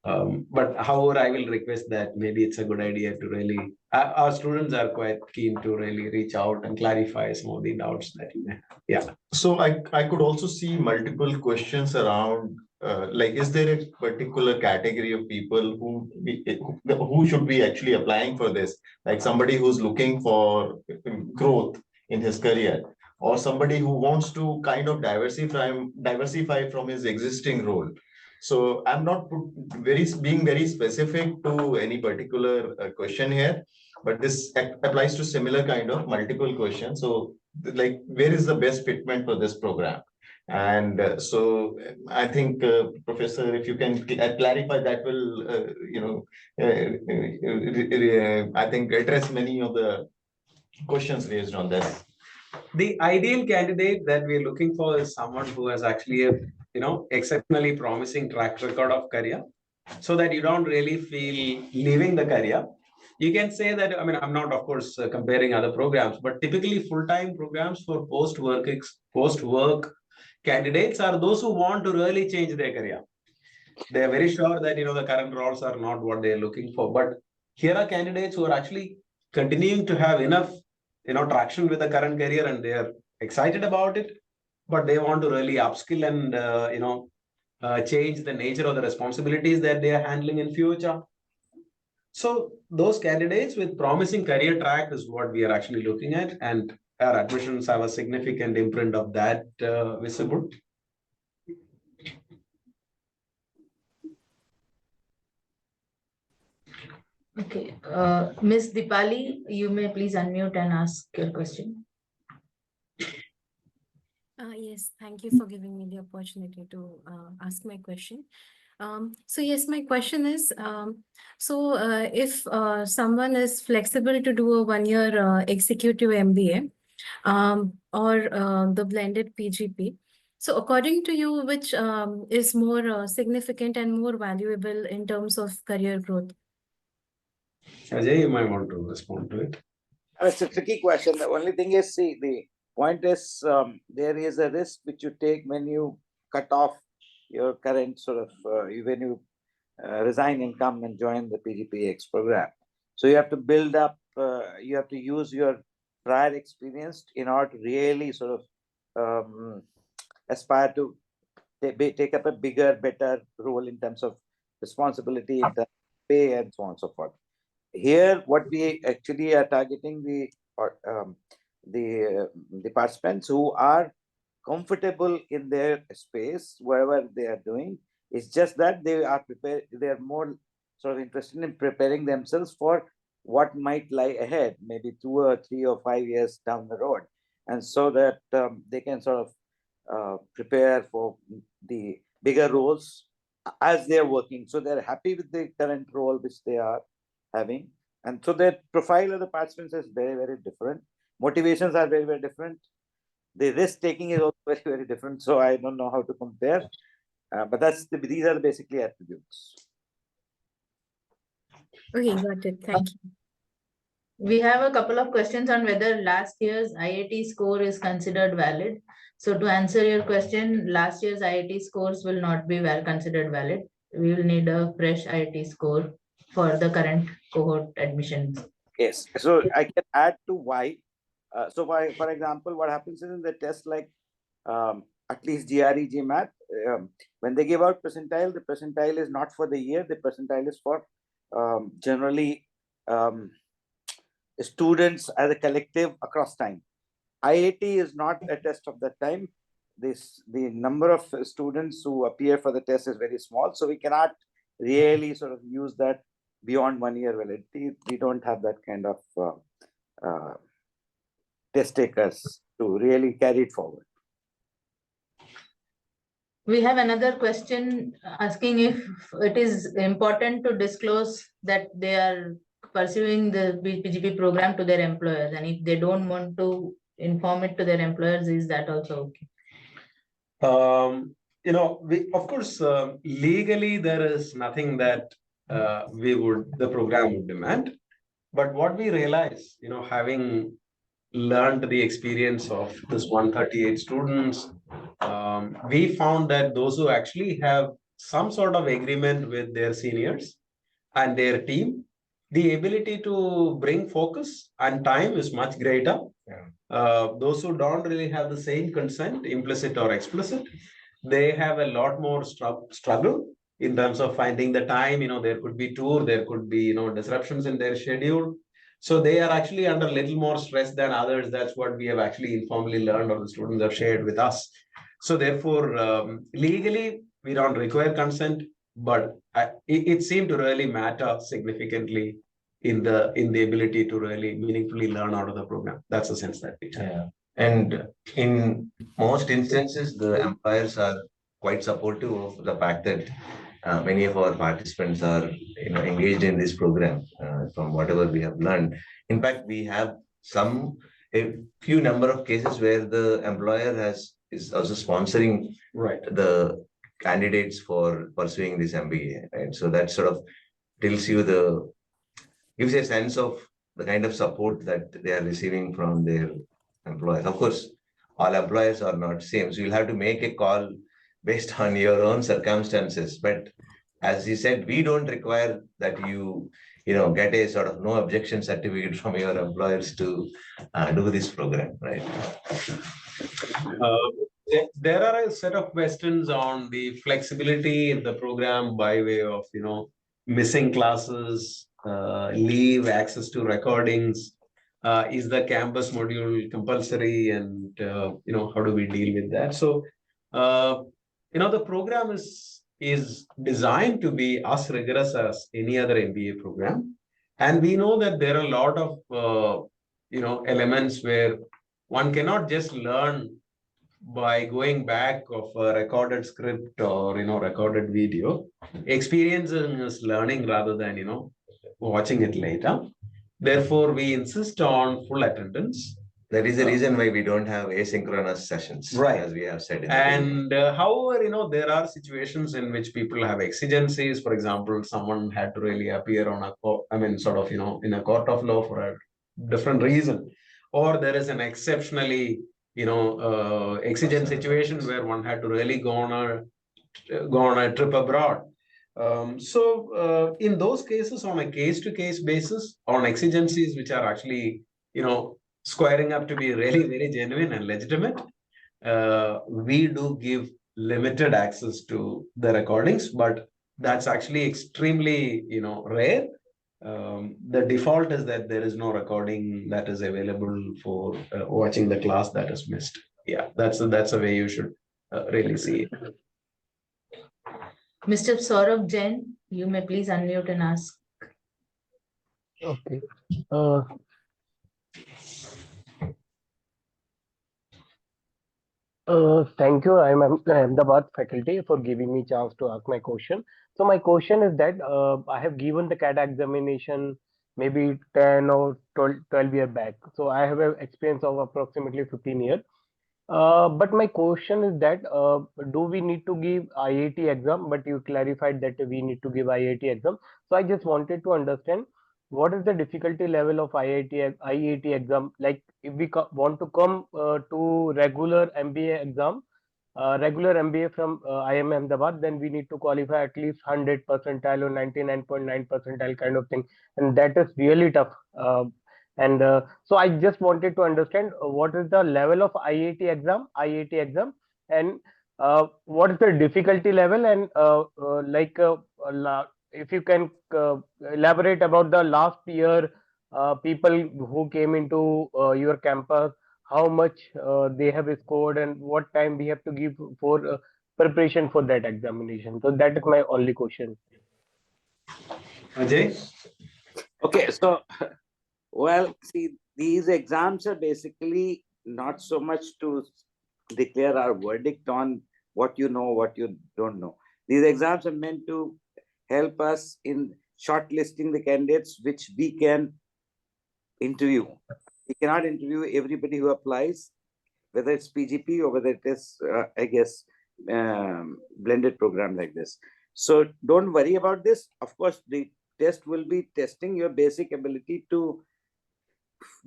But however, I will request that maybe it's a good idea to really, our students are quite keen to really reach out and clarify some of the doubts that you may have. Yeah. So I could also see multiple questions around, like, is there a particular category of people who should be actually applying for this? Like somebody who's looking for growth in his career, or somebody who wants to kind of diversify from his existing role. So I'm not being very specific to any particular question here, but this applies to similar kind of multiple questions. So like, where is the best fitment for this program? And so I think, Professor, if you can clarify, that will, I think address many of the questions raised on this. The ideal candidate that we're looking for is someone who has actually a exceptionally promising track record of career, so that you don't really feel leaving the career. You can say that, I'm not, of course, comparing other programs, but typically full-time programs for post-work candidates are those who want to really change their career. They're very sure that, the current roles are not what they're looking for, but here are candidates who are actually continuing to have enough, traction with the current career, and they are excited about it, but they want to really upskill and, change the nature of the responsibilities that they are handling in future. So those candidates with promising career track is what we are actually looking at, and our admissions have a significant imprint of that visible. Okay, Ms. Dipali, you may please unmute and ask your question. Yes, thank you for giving me the opportunity to ask my question. So yes, my question is, if someone is flexible to do a 1-year executive MBA or the blended PGP, so according to you, which is more significant and more valuable in terms of career growth? Ajay, you might want to respond to it. It's a tricky question. The only thing is, see, the point is there is a risk which you take when you cut off your current sort of, when you resign and come and join the PGPX program. So you have to build up, you have to use your prior experience in order to really sort of aspire to take up a bigger, better role in terms of responsibility, in terms of pay, and so on and so forth. Here, what we actually are targeting the participants who are comfortable in their space, wherever they are doing. It's just that they are prepared, they are more sort of interested in preparing themselves for what might lie ahead, maybe 2 or 3 or 5 years down the road. And so that they can sort of prepare for the bigger roles as they're working. So they're happy with the current role which they are having. And so the profile of the participants is very, very different. Motivations are very, very different. The risk taking is also very, very different. So I don't know how to compare. But these are basically attributes. Okay, got it. Thank you. We have a couple of questions on whether last year's IIT score is considered valid. So to answer your question, last year's IIT scores will not be considered valid. We will need a fresh IIT score for the current cohort admissions. Yes. So I can add to why. So for example, what happens is in the test like at least GRE, GMAT, when they give out percentile, the percentile is not for the year. The percentile is for generally students as a collective across time. IIT is not a test of that time. The number of students who appear for the test is very small. So we cannot really sort of use that beyond 1 year validity. We don't have that kind of test takers to really carry it forward. We have another question asking if it is important to disclose that they are pursuing the PGP program to their employers, and if they don't want to inform it to their employers, is that also okay? Of course, legally there is nothing that the program would demand. But what we realize, having learned the experience of this 138 students, we found that those who actually have some sort of agreement with their seniors and their team, the ability to bring focus and time is much greater. Yeah. Those who don't really have the same consent, implicit or explicit, they have a lot more struggle in terms of finding the time. There could be tour, there could be disruptions in their schedule. So they are actually under a little more stress than others. That's what we have actually informally learned, or the students have shared with us. So therefore, legally, we don't require consent, but it seemed to really matter significantly in the ability to really meaningfully learn out of the program. That's the sense that we have. Yeah. And in most instances, the employers are quite supportive of the fact that many of our participants are engaged in this program from whatever we have learned. In fact, we have a few number of cases where the employer is also sponsoring the candidates for pursuing this MBA. Right? So that sort of gives you a sense of the kind of support that they are receiving from their employers. Of course, all employers are not same. So you'll have to make a call based on your own circumstances. But as he said, we don't require that you get a sort of no objection certificate from your employers to do this program, right? There are a set of questions on the flexibility in the program by way of, missing classes, leave, access to recordings. Is the campus module compulsory, and how do we deal with that? So, the program is designed to be as rigorous as any other MBA program, and we know that there are a lot of elements where one cannot just learn by going back of a recorded script or recorded video. Experiencing is learning rather than watching it later. Therefore, we insist on full attendance. There is a reason why we don't have asynchronous sessions, Right, as we have said. And however, there are situations in which people have exigencies. For example, someone had to really appear on in a court of law for a different reason, or there is an exceptionally exigent situation where one had to really go on a trip abroad. So in those cases, on a case-to-case basis, on exigencies which are actually squaring up to be really very genuine and legitimate, we do give limited access to the recordings, but that's actually extremely rare. The default is that there is no recording that is available for watching the class that is missed. Yeah, that's a way you should really see it. Mr. Saurabh Jain, you may please unmute and ask. Okay. Thank you. I'm Ahmedabad faculty for giving me chance to ask my question. So my question is that I have given the CAT examination maybe 10 or 12 years back. So I have an experience of approximately 15 years. But my question is that do we need to give IIT exam? But you clarified that we need to give IIT exam. So I just wanted to understand what is the difficulty level of IIT exam? Like if we want to come to regular MBA exam, regular MBA from IIM Ahmedabad, then we need to qualify at least 100 percentile or 99.9 percentile kind of thing, and that is really tough. So I just wanted to understand what is the level of IIT exam, and what is the difficulty level, and if you can elaborate about the last year people who came into your campus, how much they have scored, and what time we have to give for preparation for that examination. So that is my only question. Ajay? Okay, so well, see, these exams are basically not so much to declare our verdict on what you know, what you don't know. These exams are meant to help us in shortlisting the candidates which we can interview. We cannot interview everybody who applies, whether it's PGP or whether it is, blended program like this. So don't worry about this. Of course, the test will be testing your basic ability to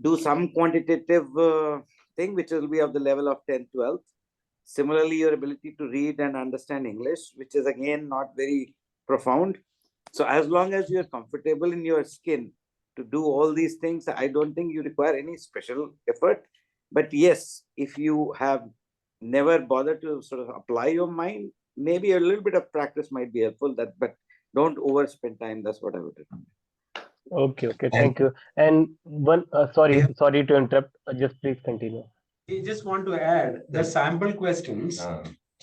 do some quantitative thing, which will be of the level of 10th, 12th. Similarly, your ability to read and understand English, which is again not very profound. So as long as you're comfortable in your skin to do all these things, I don't think you require any special effort. But yes, if you have never bothered to sort of apply your mind, maybe a little bit of practice might be helpful. But don't overspend time. That's what I would recommend. Okay, thank you. And one, sorry to interrupt. Just please continue. I just want to add the sample questions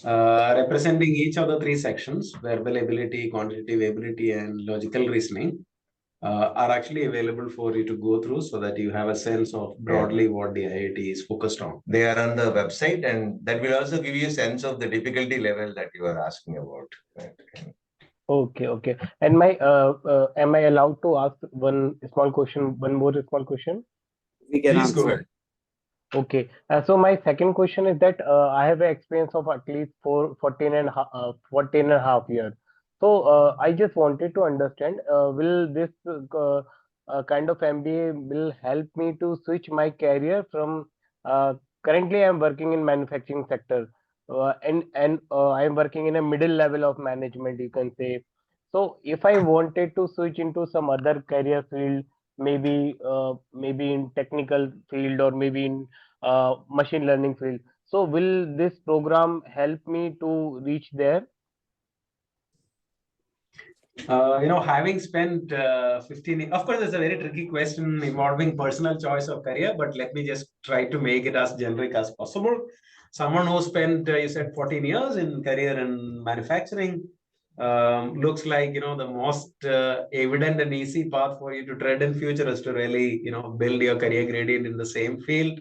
representing each of the three sections: verbal ability, quantitative ability, and logical reasoning, are actually available for you to go through so that you have a sense of broadly what the IIT is focused on. They are on the website, and that will also give you a sense of the difficulty level that you are asking about. Right? Okay. And am I allowed to ask one more small question? We can Please go ahead. Okay. So my second question is that I have an experience of at least 14 and a half years. So I just wanted to understand, will this kind of MBA will help me to switch my career from currently I'm working in manufacturing sector, and I'm working in a middle level of management, you can say. So if I wanted to switch into some other career field, maybe in technical field or maybe in machine learning field, so will this program help me to reach there? Having spent 15, of course, it's a very tricky question involving personal choice of career, but let me just try to make it as generic as possible. Someone who spent, you said 14 years in career in manufacturing, looks like, the most evident and easy path for you to tread in future is to really, build your career gradient in the same field.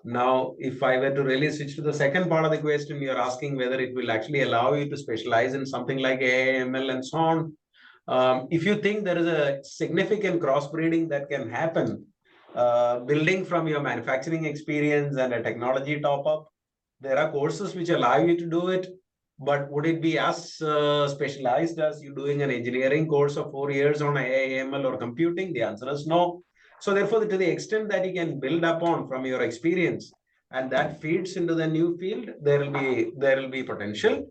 Now, if I were to really switch to the second part of the question, you're asking whether it will actually allow you to specialize in something like AI, ML, and so on. If you think there is a significant crossbreeding that can happen, building from your manufacturing experience and a technology top-up, there are courses which allow you to do it. But would it be as specialized as you doing an engineering course of 4 years on AI, ML, or computing? The answer is no. So therefore, to the extent that you can build upon from your experience and that feeds into the new field, there will be potential.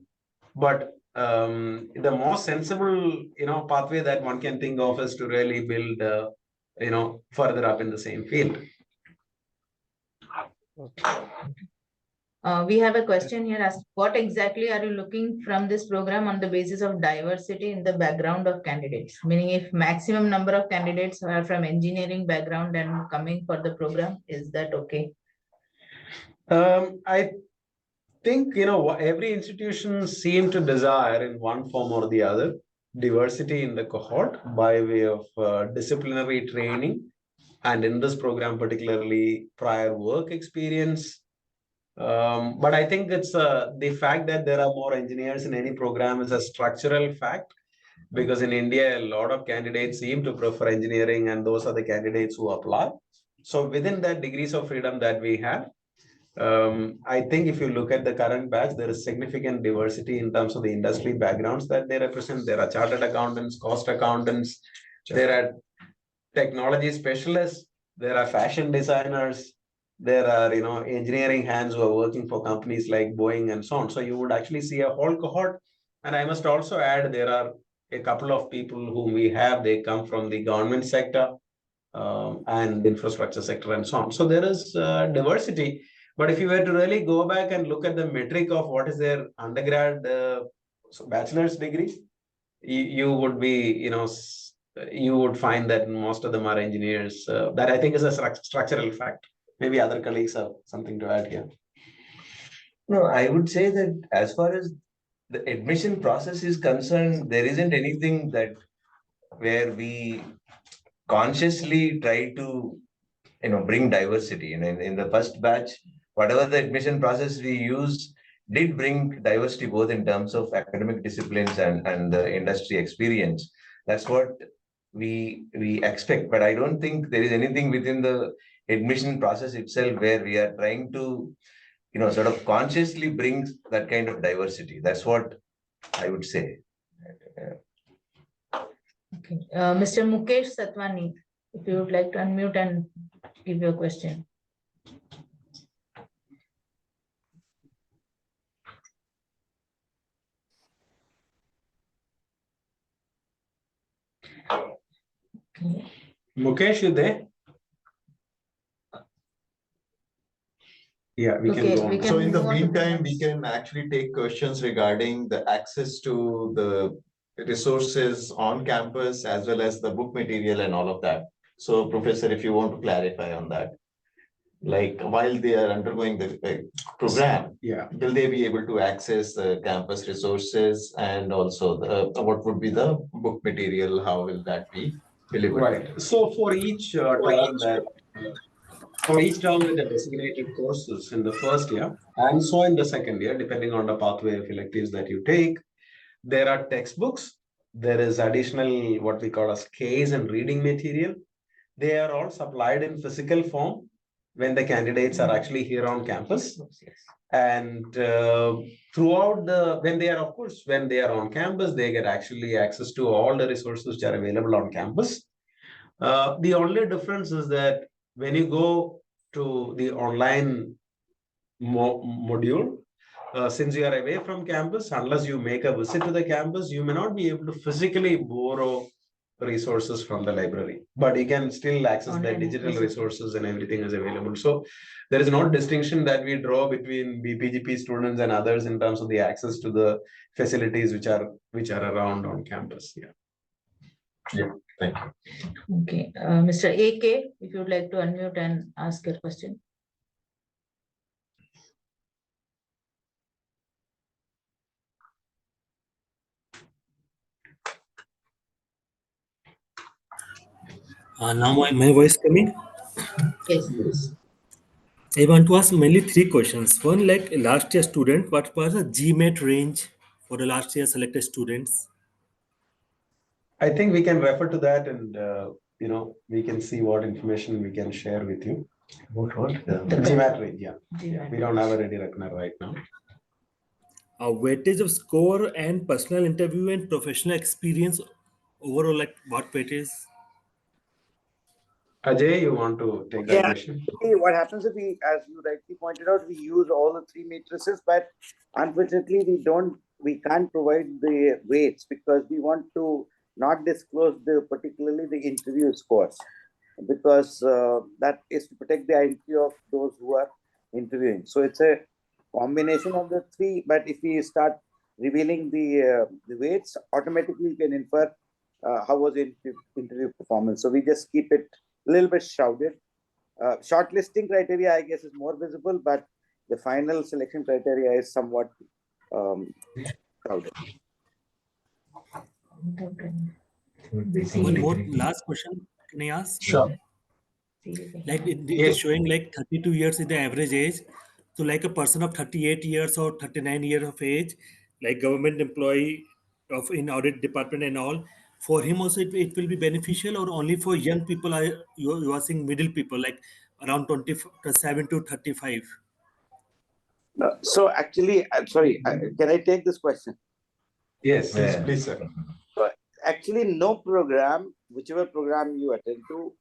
But the most sensible, pathway that one can think of is to really build, further up in the same field. We have a question here asked, what exactly are you looking from this program on the basis of diversity in the background of candidates? Meaning if maximum number of candidates are from engineering background and coming for the program, is that okay? I think, every institution seems to desire in one form or the other diversity in the cohort by way of disciplinary training. And in this program, particularly prior work experience. But I think it's the fact that there are more engineers in any program is a structural fact, because in India, a lot of candidates seem to prefer engineering, and those are the candidates who apply. So within that degrees of freedom that we have, I think if you look at the current batch, there is significant diversity in terms of the industry backgrounds that they represent. There are chartered accountants, cost accountants, there are technology specialists, there are fashion designers, there are, engineering hands who are working for companies like Boeing and so on. So you would actually see a whole cohort. And I must also add, there are a couple of people whom we have, they come from the government sector and infrastructure sector and so on. So there is diversity. But if you were to really go back and look at the metric of what is their undergrad bachelor's degree, you would be, you would find that most of them are engineers. That I think is a structural fact. Maybe other colleagues have something to add here. No, I would say that as far as the admission process is concerned, there isn't anything that where we consciously try to, bring diversity. And in the first batch, whatever the admission process we use did bring diversity both in terms of academic disciplines and the industry experience. That's what we expect. But I don't think there is anything within the admission process itself where we are trying to, sort of consciously bring that kind of diversity. That's what I would say. Okay. Mr. Mukesh Satwani, if you would like to unmute and give your question. Okay. Mukesh, you there? Yeah, we can go on. So in the meantime, we can actually take questions regarding the access to the resources on campus as well as the book material and all of that. So Professor, if you want to clarify on that, like while they are undergoing the program, will they be able to access the campus resources, and also what would be the book material? How will that be delivered? Right. So for each term with the designated courses in the first year and so in the second year, depending on the pathway of electives that you take, there are textbooks. There is additional what we call as case and reading material. They are all supplied in physical form when the candidates are actually here on campus. And throughout when they are on campus, they get actually access to all the resources which are available on campus. The only difference is that when you go to the online module, since you are away from campus, unless you make a visit to the campus, you may not be able to physically borrow resources from the library, but you can still access the Online digital resources. resources and everything is available. So there is no distinction that we draw between BPGP students and others in terms of the access to the facilities which are around on campus. Yeah, thank you. Okay, Mr. AK, if you would like to unmute and ask your question. Now my voice coming. Yes, please. I want to ask mainly three questions. One, like last year student, what was the GMAT range for the last year selected students? I think we can refer to that and we can see what information we can share with you. What? The GMAT range, yeah. GMAT. We don't have a ready reckoner right now. Weightage of score and personal interview and professional experience overall, like what weightage? Ajay, you want to take that Yeah, question? what happens if we, as you rightly pointed out, we use all the three matrices, but unfortunately we can't provide the weights because we want to not disclose particularly the interview scores, because that is to protect the identity of those who are interviewing. So it's a combination of the three, but if we start revealing the weights, automatically you can infer how was the interview performance. So we just keep it a little bit shrouded. Shortlisting criteria, I guess, is more visible, but the final selection criteria is somewhat shrouded. One more last question, can I ask? Sure. Like it Yes. is showing like 32 years is the average age. So like a person of 38 years or 39 years of age, like government employee of in audit department and all, for him also it will be beneficial, or only for young people are you are saying middle people like around 27 to 35? So actually, I'm sorry, can I take this question? Yes, Yeah. please, sir. So actually, no program, whichever program you attend to,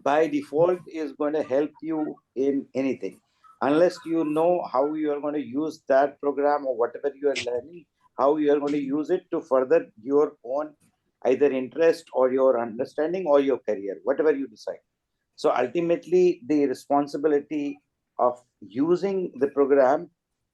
by default is going to help you in anything, unless you know how you are going to use that program or whatever you are learning, how you are going to use it to further your own either interest or your understanding or your career, whatever you decide. So ultimately, the responsibility of using the program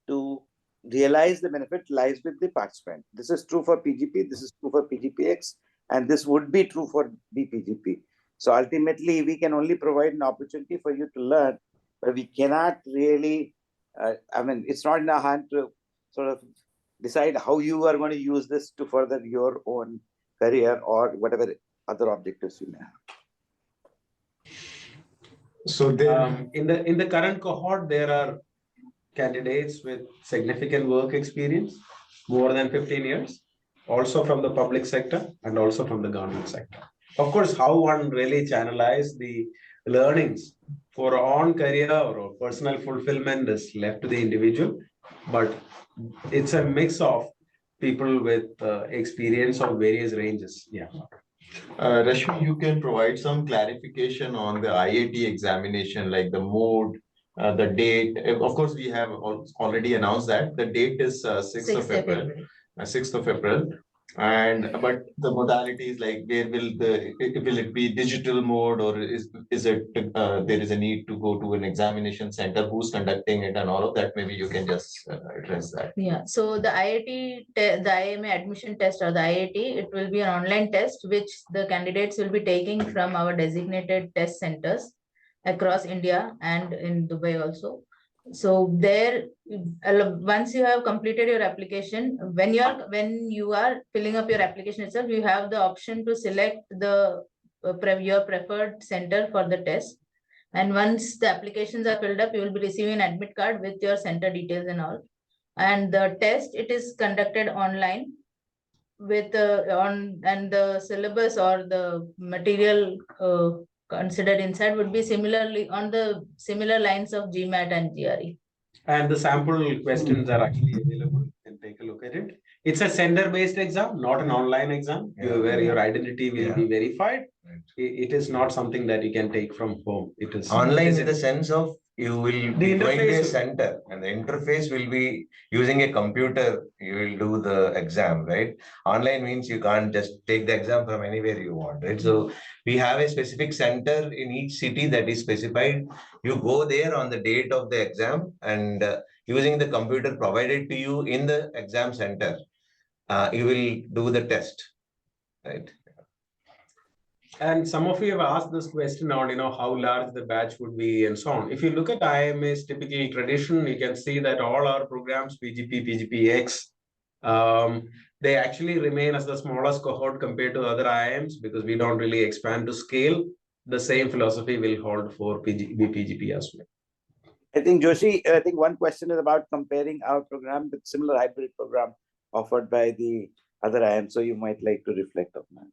to realize the benefit lies with the participant. This is true for PGP, this is true for PGPX, and this would be true for BPGP. So ultimately, we can only provide an opportunity for you to learn, but we cannot really, it's not in our hand to sort of decide how you are going to use this to further your own career or whatever other objectives you may have. So then, In the current cohort, there are candidates with significant work experience, more than 15 years, also from the public sector and also from the government sector. Of course, how one really channelize the learnings for own career or personal fulfillment is left to the individual, but it's a mix of people with experience of various ranges. Yeah. Rashmi, you can provide some clarification on the IIT examination, like the mode, the date. Of course, we have already announced that the date is 6th of April. 6th of April. But the modalities, like where will it be digital mode, or is it there is a need to go to an examination center, who's conducting it, and all of that? Maybe you can just address that. Yeah, so the IIT, the IIMA admission test or the IIT, it will be an online test which the candidates will be taking from our designated test centers across India and in Dubai also. So there, once you have completed your application, when you are filling up your application itself, you have the option to select the your preferred center for the test. And once the applications are filled up, you will be receiving an admit card with your center details and all. And the test, it is conducted online with and the syllabus or the material considered inside would be similarly on the similar lines of GMAT and GRE. And the sample questions are actually available. You can take a look at it. It's a center-based exam, not an online exam, where your identity will be verified. It is not something that you can take from home. It is online in the sense of you will The be going to a interface- center, and the interface will be using a computer. You will do the exam, right? Online means you can't just take the exam from anywhere you want, right? So we have a specific center in each city that is specified. You go there on the date of the exam, and using the computer provided to you in the exam center, you will do the test, right? And some of you have asked this question on, how large the batch would be and so on. If you look at IIMA's typical tradition, you can see that all our programs, PGP, PGPX, they actually remain as the smallest cohort compared to other IIMs because we don't really expand to scale. The same philosophy will hold for BPGP as well. I think, Joshi, I think one question is about comparing our program with similar hybrid program offered by the other IIM. So you might like to reflect on that.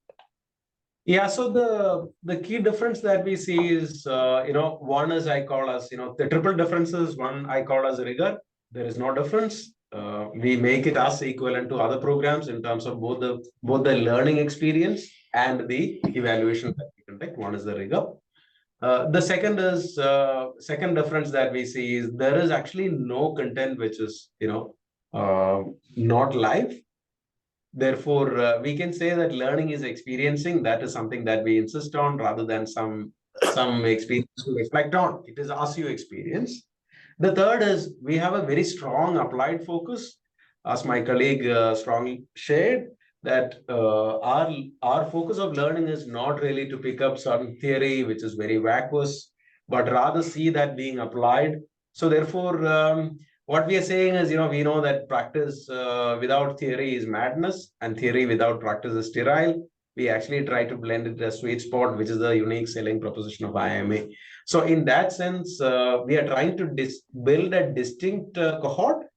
Yeah, so the key difference that we see is, one is I call as, the triple differences. One I call as rigor. There is no difference. We make it as equivalent to other programs in terms of both the learning experience and the evaluation that we conduct. One is the rigor. The second difference that we see is there is actually no content which is, not live. Therefore, we can say that learning is experiencing. That is something that we insist on rather than some experience to reflect on. It is as you experience. The third is we have a very strong applied focus, as my colleague strongly shared, that our focus of learning is not really to pick up some theory which is very vacuous, but rather see that being applied. So therefore, what we are saying is, we know that practice without theory is madness, and theory without practice is sterile. We actually try to blend it a sweet spot, which is the unique selling proposition of IIMA. So in that sense, we are trying to build a distinct cohort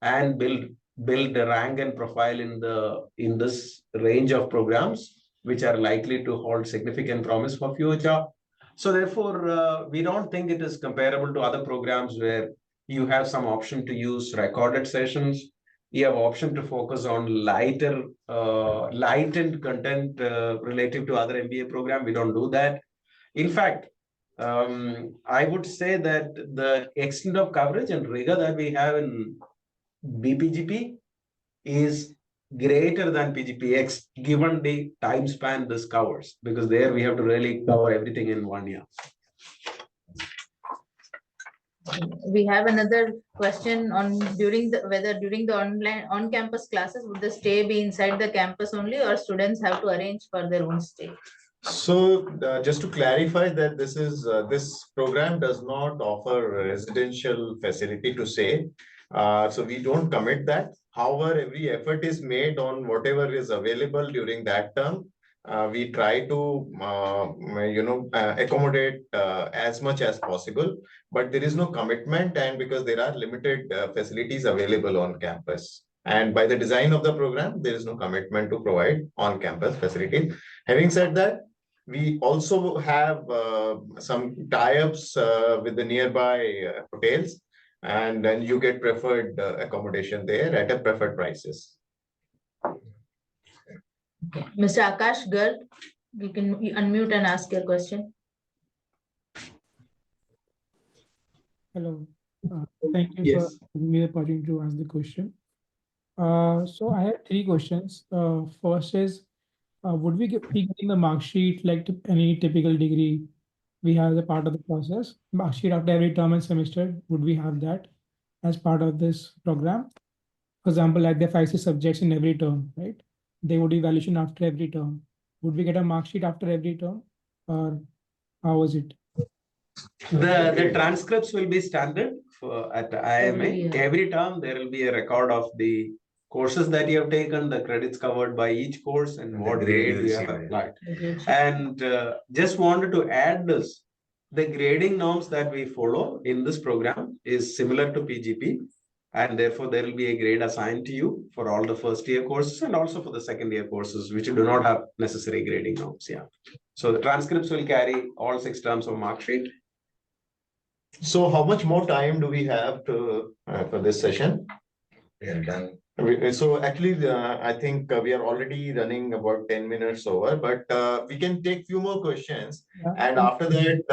and build a rank and profile in this range of programs, which are likely to hold significant promise for future. So therefore, we don't think it is comparable to other programs where you have some option to use recorded sessions. You have option to focus on lightened content relative to other MBA program. We don't do that. In fact, I would say that the extent of coverage and rigor that we have in BPGP is greater than PGPX, given the time span this covers, because there we have to really cover everything in 1 year. We have another question on whether during the online on-campus classes, would the stay be inside the campus only, or students have to arrange for their own stay? So just to clarify that this program does not offer residential facility to say. So we don't commit that. However, every effort is made on whatever is available during that term. We try to accommodate as much as possible, but there is no commitment, and because there are limited facilities available on campus. And by the design of the program, there is no commitment to provide on-campus facilities. Having said that, we also have some tie-ups with the nearby hotels, and then you get preferred accommodation there at a preferred prices. Okay. Mr. Akash Garg, you can unmute and ask your question. Hello. Thank you Yes. for giving me the opportunity to ask the question. So I have 3 questions. First is, would we be getting the mark sheet like any typical degree we have as a part of the process? Mark sheet after every term and semester, would we have that as part of this program? For example, like the 5-6 subjects in every term, right? They would evaluation after every term. Would we get a mark sheet after every term, or how is it? The transcripts will be standard at IIMA. Every year. Every term there will be a record of the courses that you have taken, the credits covered by each course, and what grade you have applied. And just wanted to add this, the grading norms that we follow in this program is similar to PGP, and therefore there will be a grade assigned to you for all the first year courses and also for the second year courses, which do not have necessary grading norms. Yeah. So the transcripts will carry all 6 terms of mark sheet. So how much more time do we have to for this session? We are done. So actually, I think we are already running about 10 minutes over, but we can take few more questions. And after that,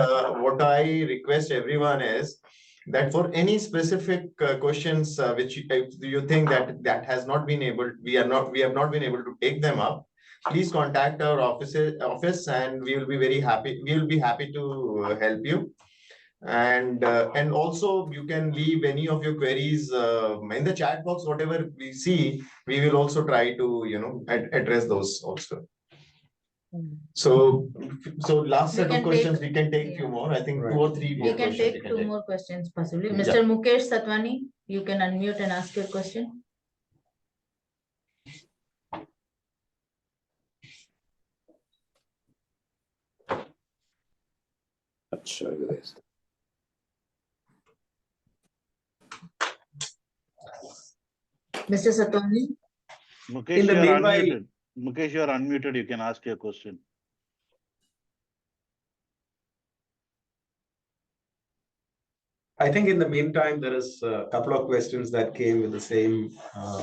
what I request everyone is that for any specific questions which you think that has not been able, we have not been able to take them up, please contact our office, and we will be very happy. We will be happy to help you. And also you can leave any of your queries in the chat box. Whatever we see, we will also try to address those also. So last set of questions, we can take few more. I think 2 or 3 more We can questions. take 2 more questions possibly. Yeah. Mr. Mukesh Satwani, you can unmute and ask your question. Mr. Satwani. Mukesh, you are unmuted. Mukesh, you are unmuted. You can ask your question. I think in the meantime, there is a couple of questions that came with the same,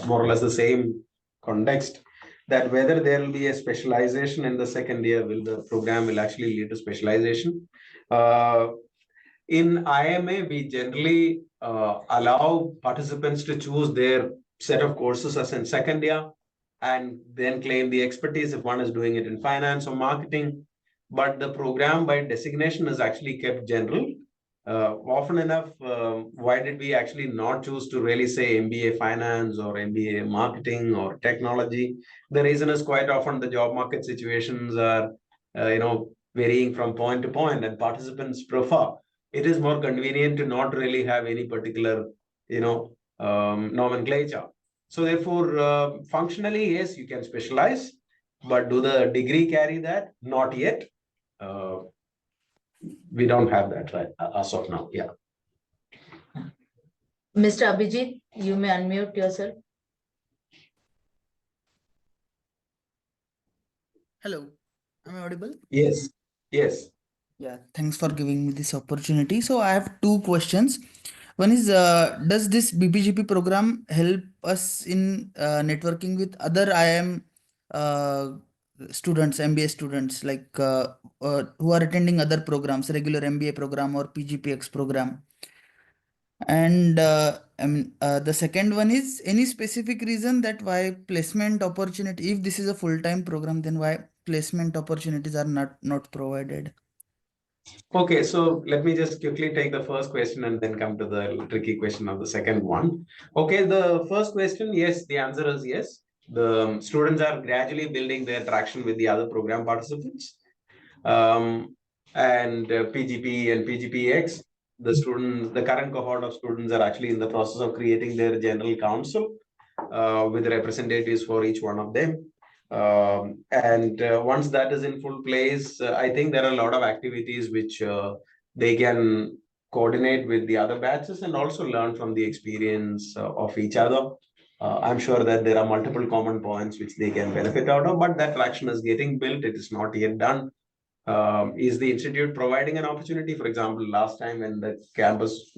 more or less the same context, that whether there will be a specialization in the second year, will the program will actually lead to specialization. In IIMA, we generally allow participants to choose their set of courses as in second year and then claim the expertise if one is doing it in finance or marketing. But the program by designation is actually kept general. Often enough, why did we actually not choose to really say MBA finance or MBA marketing or technology? The reason is quite often the job market situations are, varying from point to point, and participants prefer. It is more convenient to not really have any particular, nomenclature. So therefore, functionally, yes, you can specialize, but do the degree carry that? Not yet. We don't have that right as of now. Yeah. Mr. Abhijit, you may unmute yourself. Hello, am I audible? Yes. Yes. Yeah, thanks for giving me this opportunity. So I have 2 questions. One is, does this BPGP program help us in networking with other IIM students, MBA students, like who are attending other programs, regular MBA program or PGPX program? And the second one is, any specific reason that why placement opportunity, if this is a full-time program, then why placement opportunities are not provided? Okay, so let me just quickly take the first question and then come to the tricky question of the second one. Okay, the first question, yes, the answer is yes. The students are gradually building their traction with the other program participants. And PGP and PGPX, the current cohort of students are actually in the process of creating their general council with representatives for each one of them. Once that is in full place, I think there are a lot of activities which they can coordinate with the other batches and also learn from the experience of each other. I'm sure that there are multiple common points which they can benefit out of, but that traction is getting built. It is not yet done. Is the institute providing an opportunity? For example, last time when the campus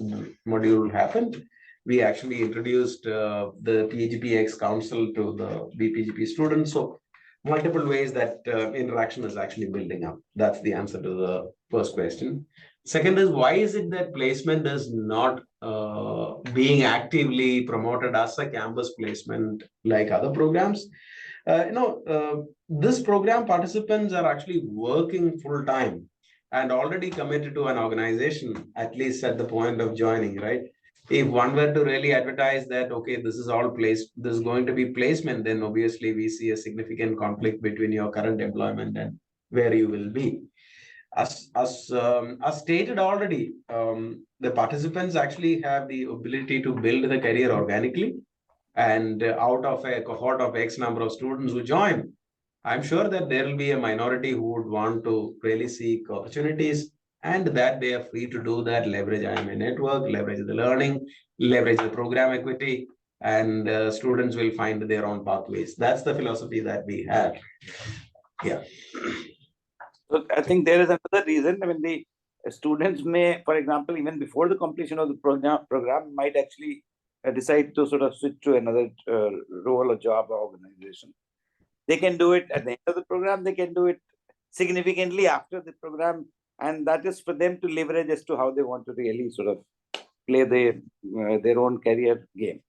module happened, we actually introduced the PGPX council to the BPGP students. So multiple ways that interaction is actually building up. That's the answer to the first question. Second is, why is it that placement is not being actively promoted as a campus placement like other programs? This program participants are actually working full time and already committed to an organization, at least at the point of joining, right? If one were to really advertise that, okay, this is going to be placement, then obviously we see a significant conflict between your current employment and where you will be. As stated already, the participants actually have the ability to build the career organically. And out of a cohort of X number of students who join, I'm sure that there will be a minority who would want to really seek opportunities, and that they are free to do that, leverage IIMA network, leverage the learning, leverage the program equity, and students will find their own pathways. That's the philosophy that we have. Yeah. So I think there is another reason. I mean, the students may, for example, even before the completion of the program might actually decide to sort of switch to another role or job or organization. They can do it at the end of the program. They can do it significantly after the program. And that is for them to leverage as to how they want to really sort of play their own career game.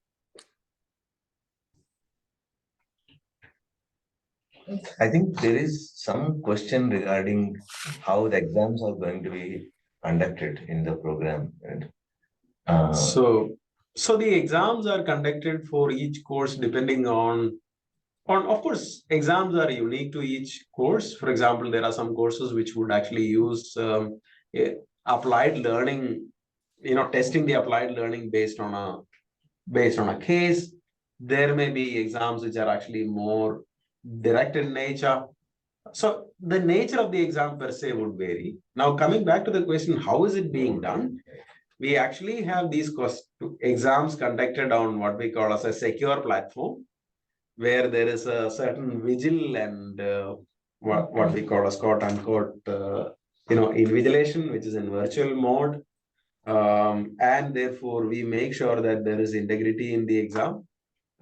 I think there is some question regarding how the exams are going to be conducted in the program. So the exams are conducted for each course depending on of course, exams are unique to each course. For example, there are some courses which would actually use applied learning, testing the applied learning based on a case. There may be exams which are actually more direct in nature. So the nature of the exam per se would vary. Now, coming back to the question, how is it being done? We actually have these exams conducted on what we call as a secure platform, where there is a certain vigil and what we call as quote unquote, invigilation, which is in virtual mode. And therefore, we make sure that there is integrity in the exam.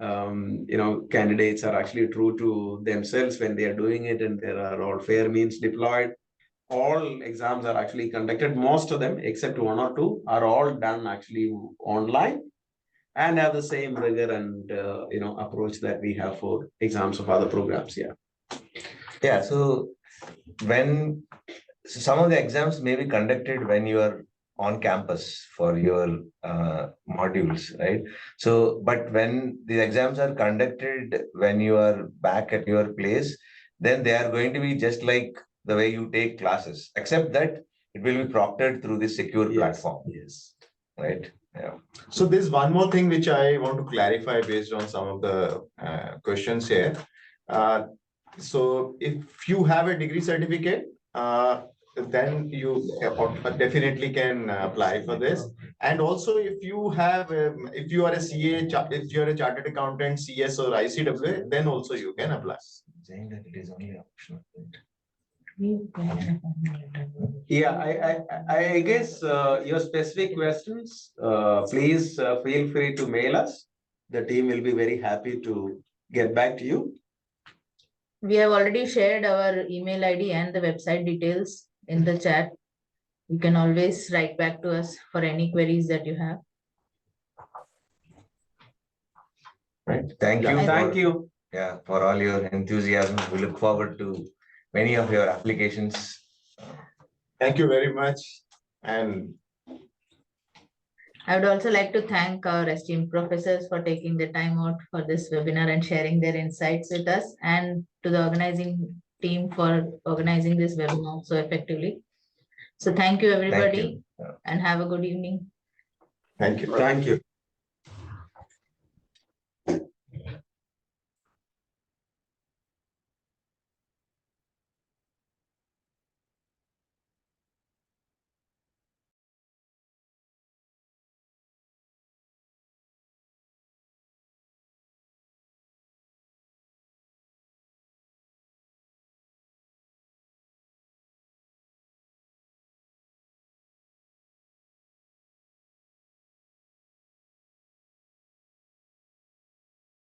Candidates are actually true to themselves when they are doing it, and there are all fair means deployed. All exams are actually conducted, most of them, except one or two, are all done actually online and have the same rigor and approach that we have for exams of other programs. Yeah. So when some of the exams may be conducted when you are on campus for your modules, right? So, but when the exams are conducted when you are back at your place, then they are going to be just like the way you take classes, except that it will be proctored through this secure platform. Yes. Right. Yeah. So there's one more thing which I want to clarify based on some of the questions here. So if you have a degree certificate, then you definitely can apply for this. And also, if you have, if you are a CA, if you are a chartered accountant, CS or ICWA, then also you can apply. Saying that it is only optional. Yeah, I guess your specific questions, please feel free to mail us. The team will be very happy to get back to you. We have already shared our email ID and the website details in the chat. You can always write back to us for any queries that you have. Right. Thank you. Thank you. Yeah, for all your enthusiasm. We look forward to many of your applications. Thank you very much. And I would also like to thank our esteemed professors for taking the time out for this webinar and sharing their insights with us, and to the organizing team for organizing this webinar so effectively. So thank you, everybody, and have a good evening. thank you. Thank you.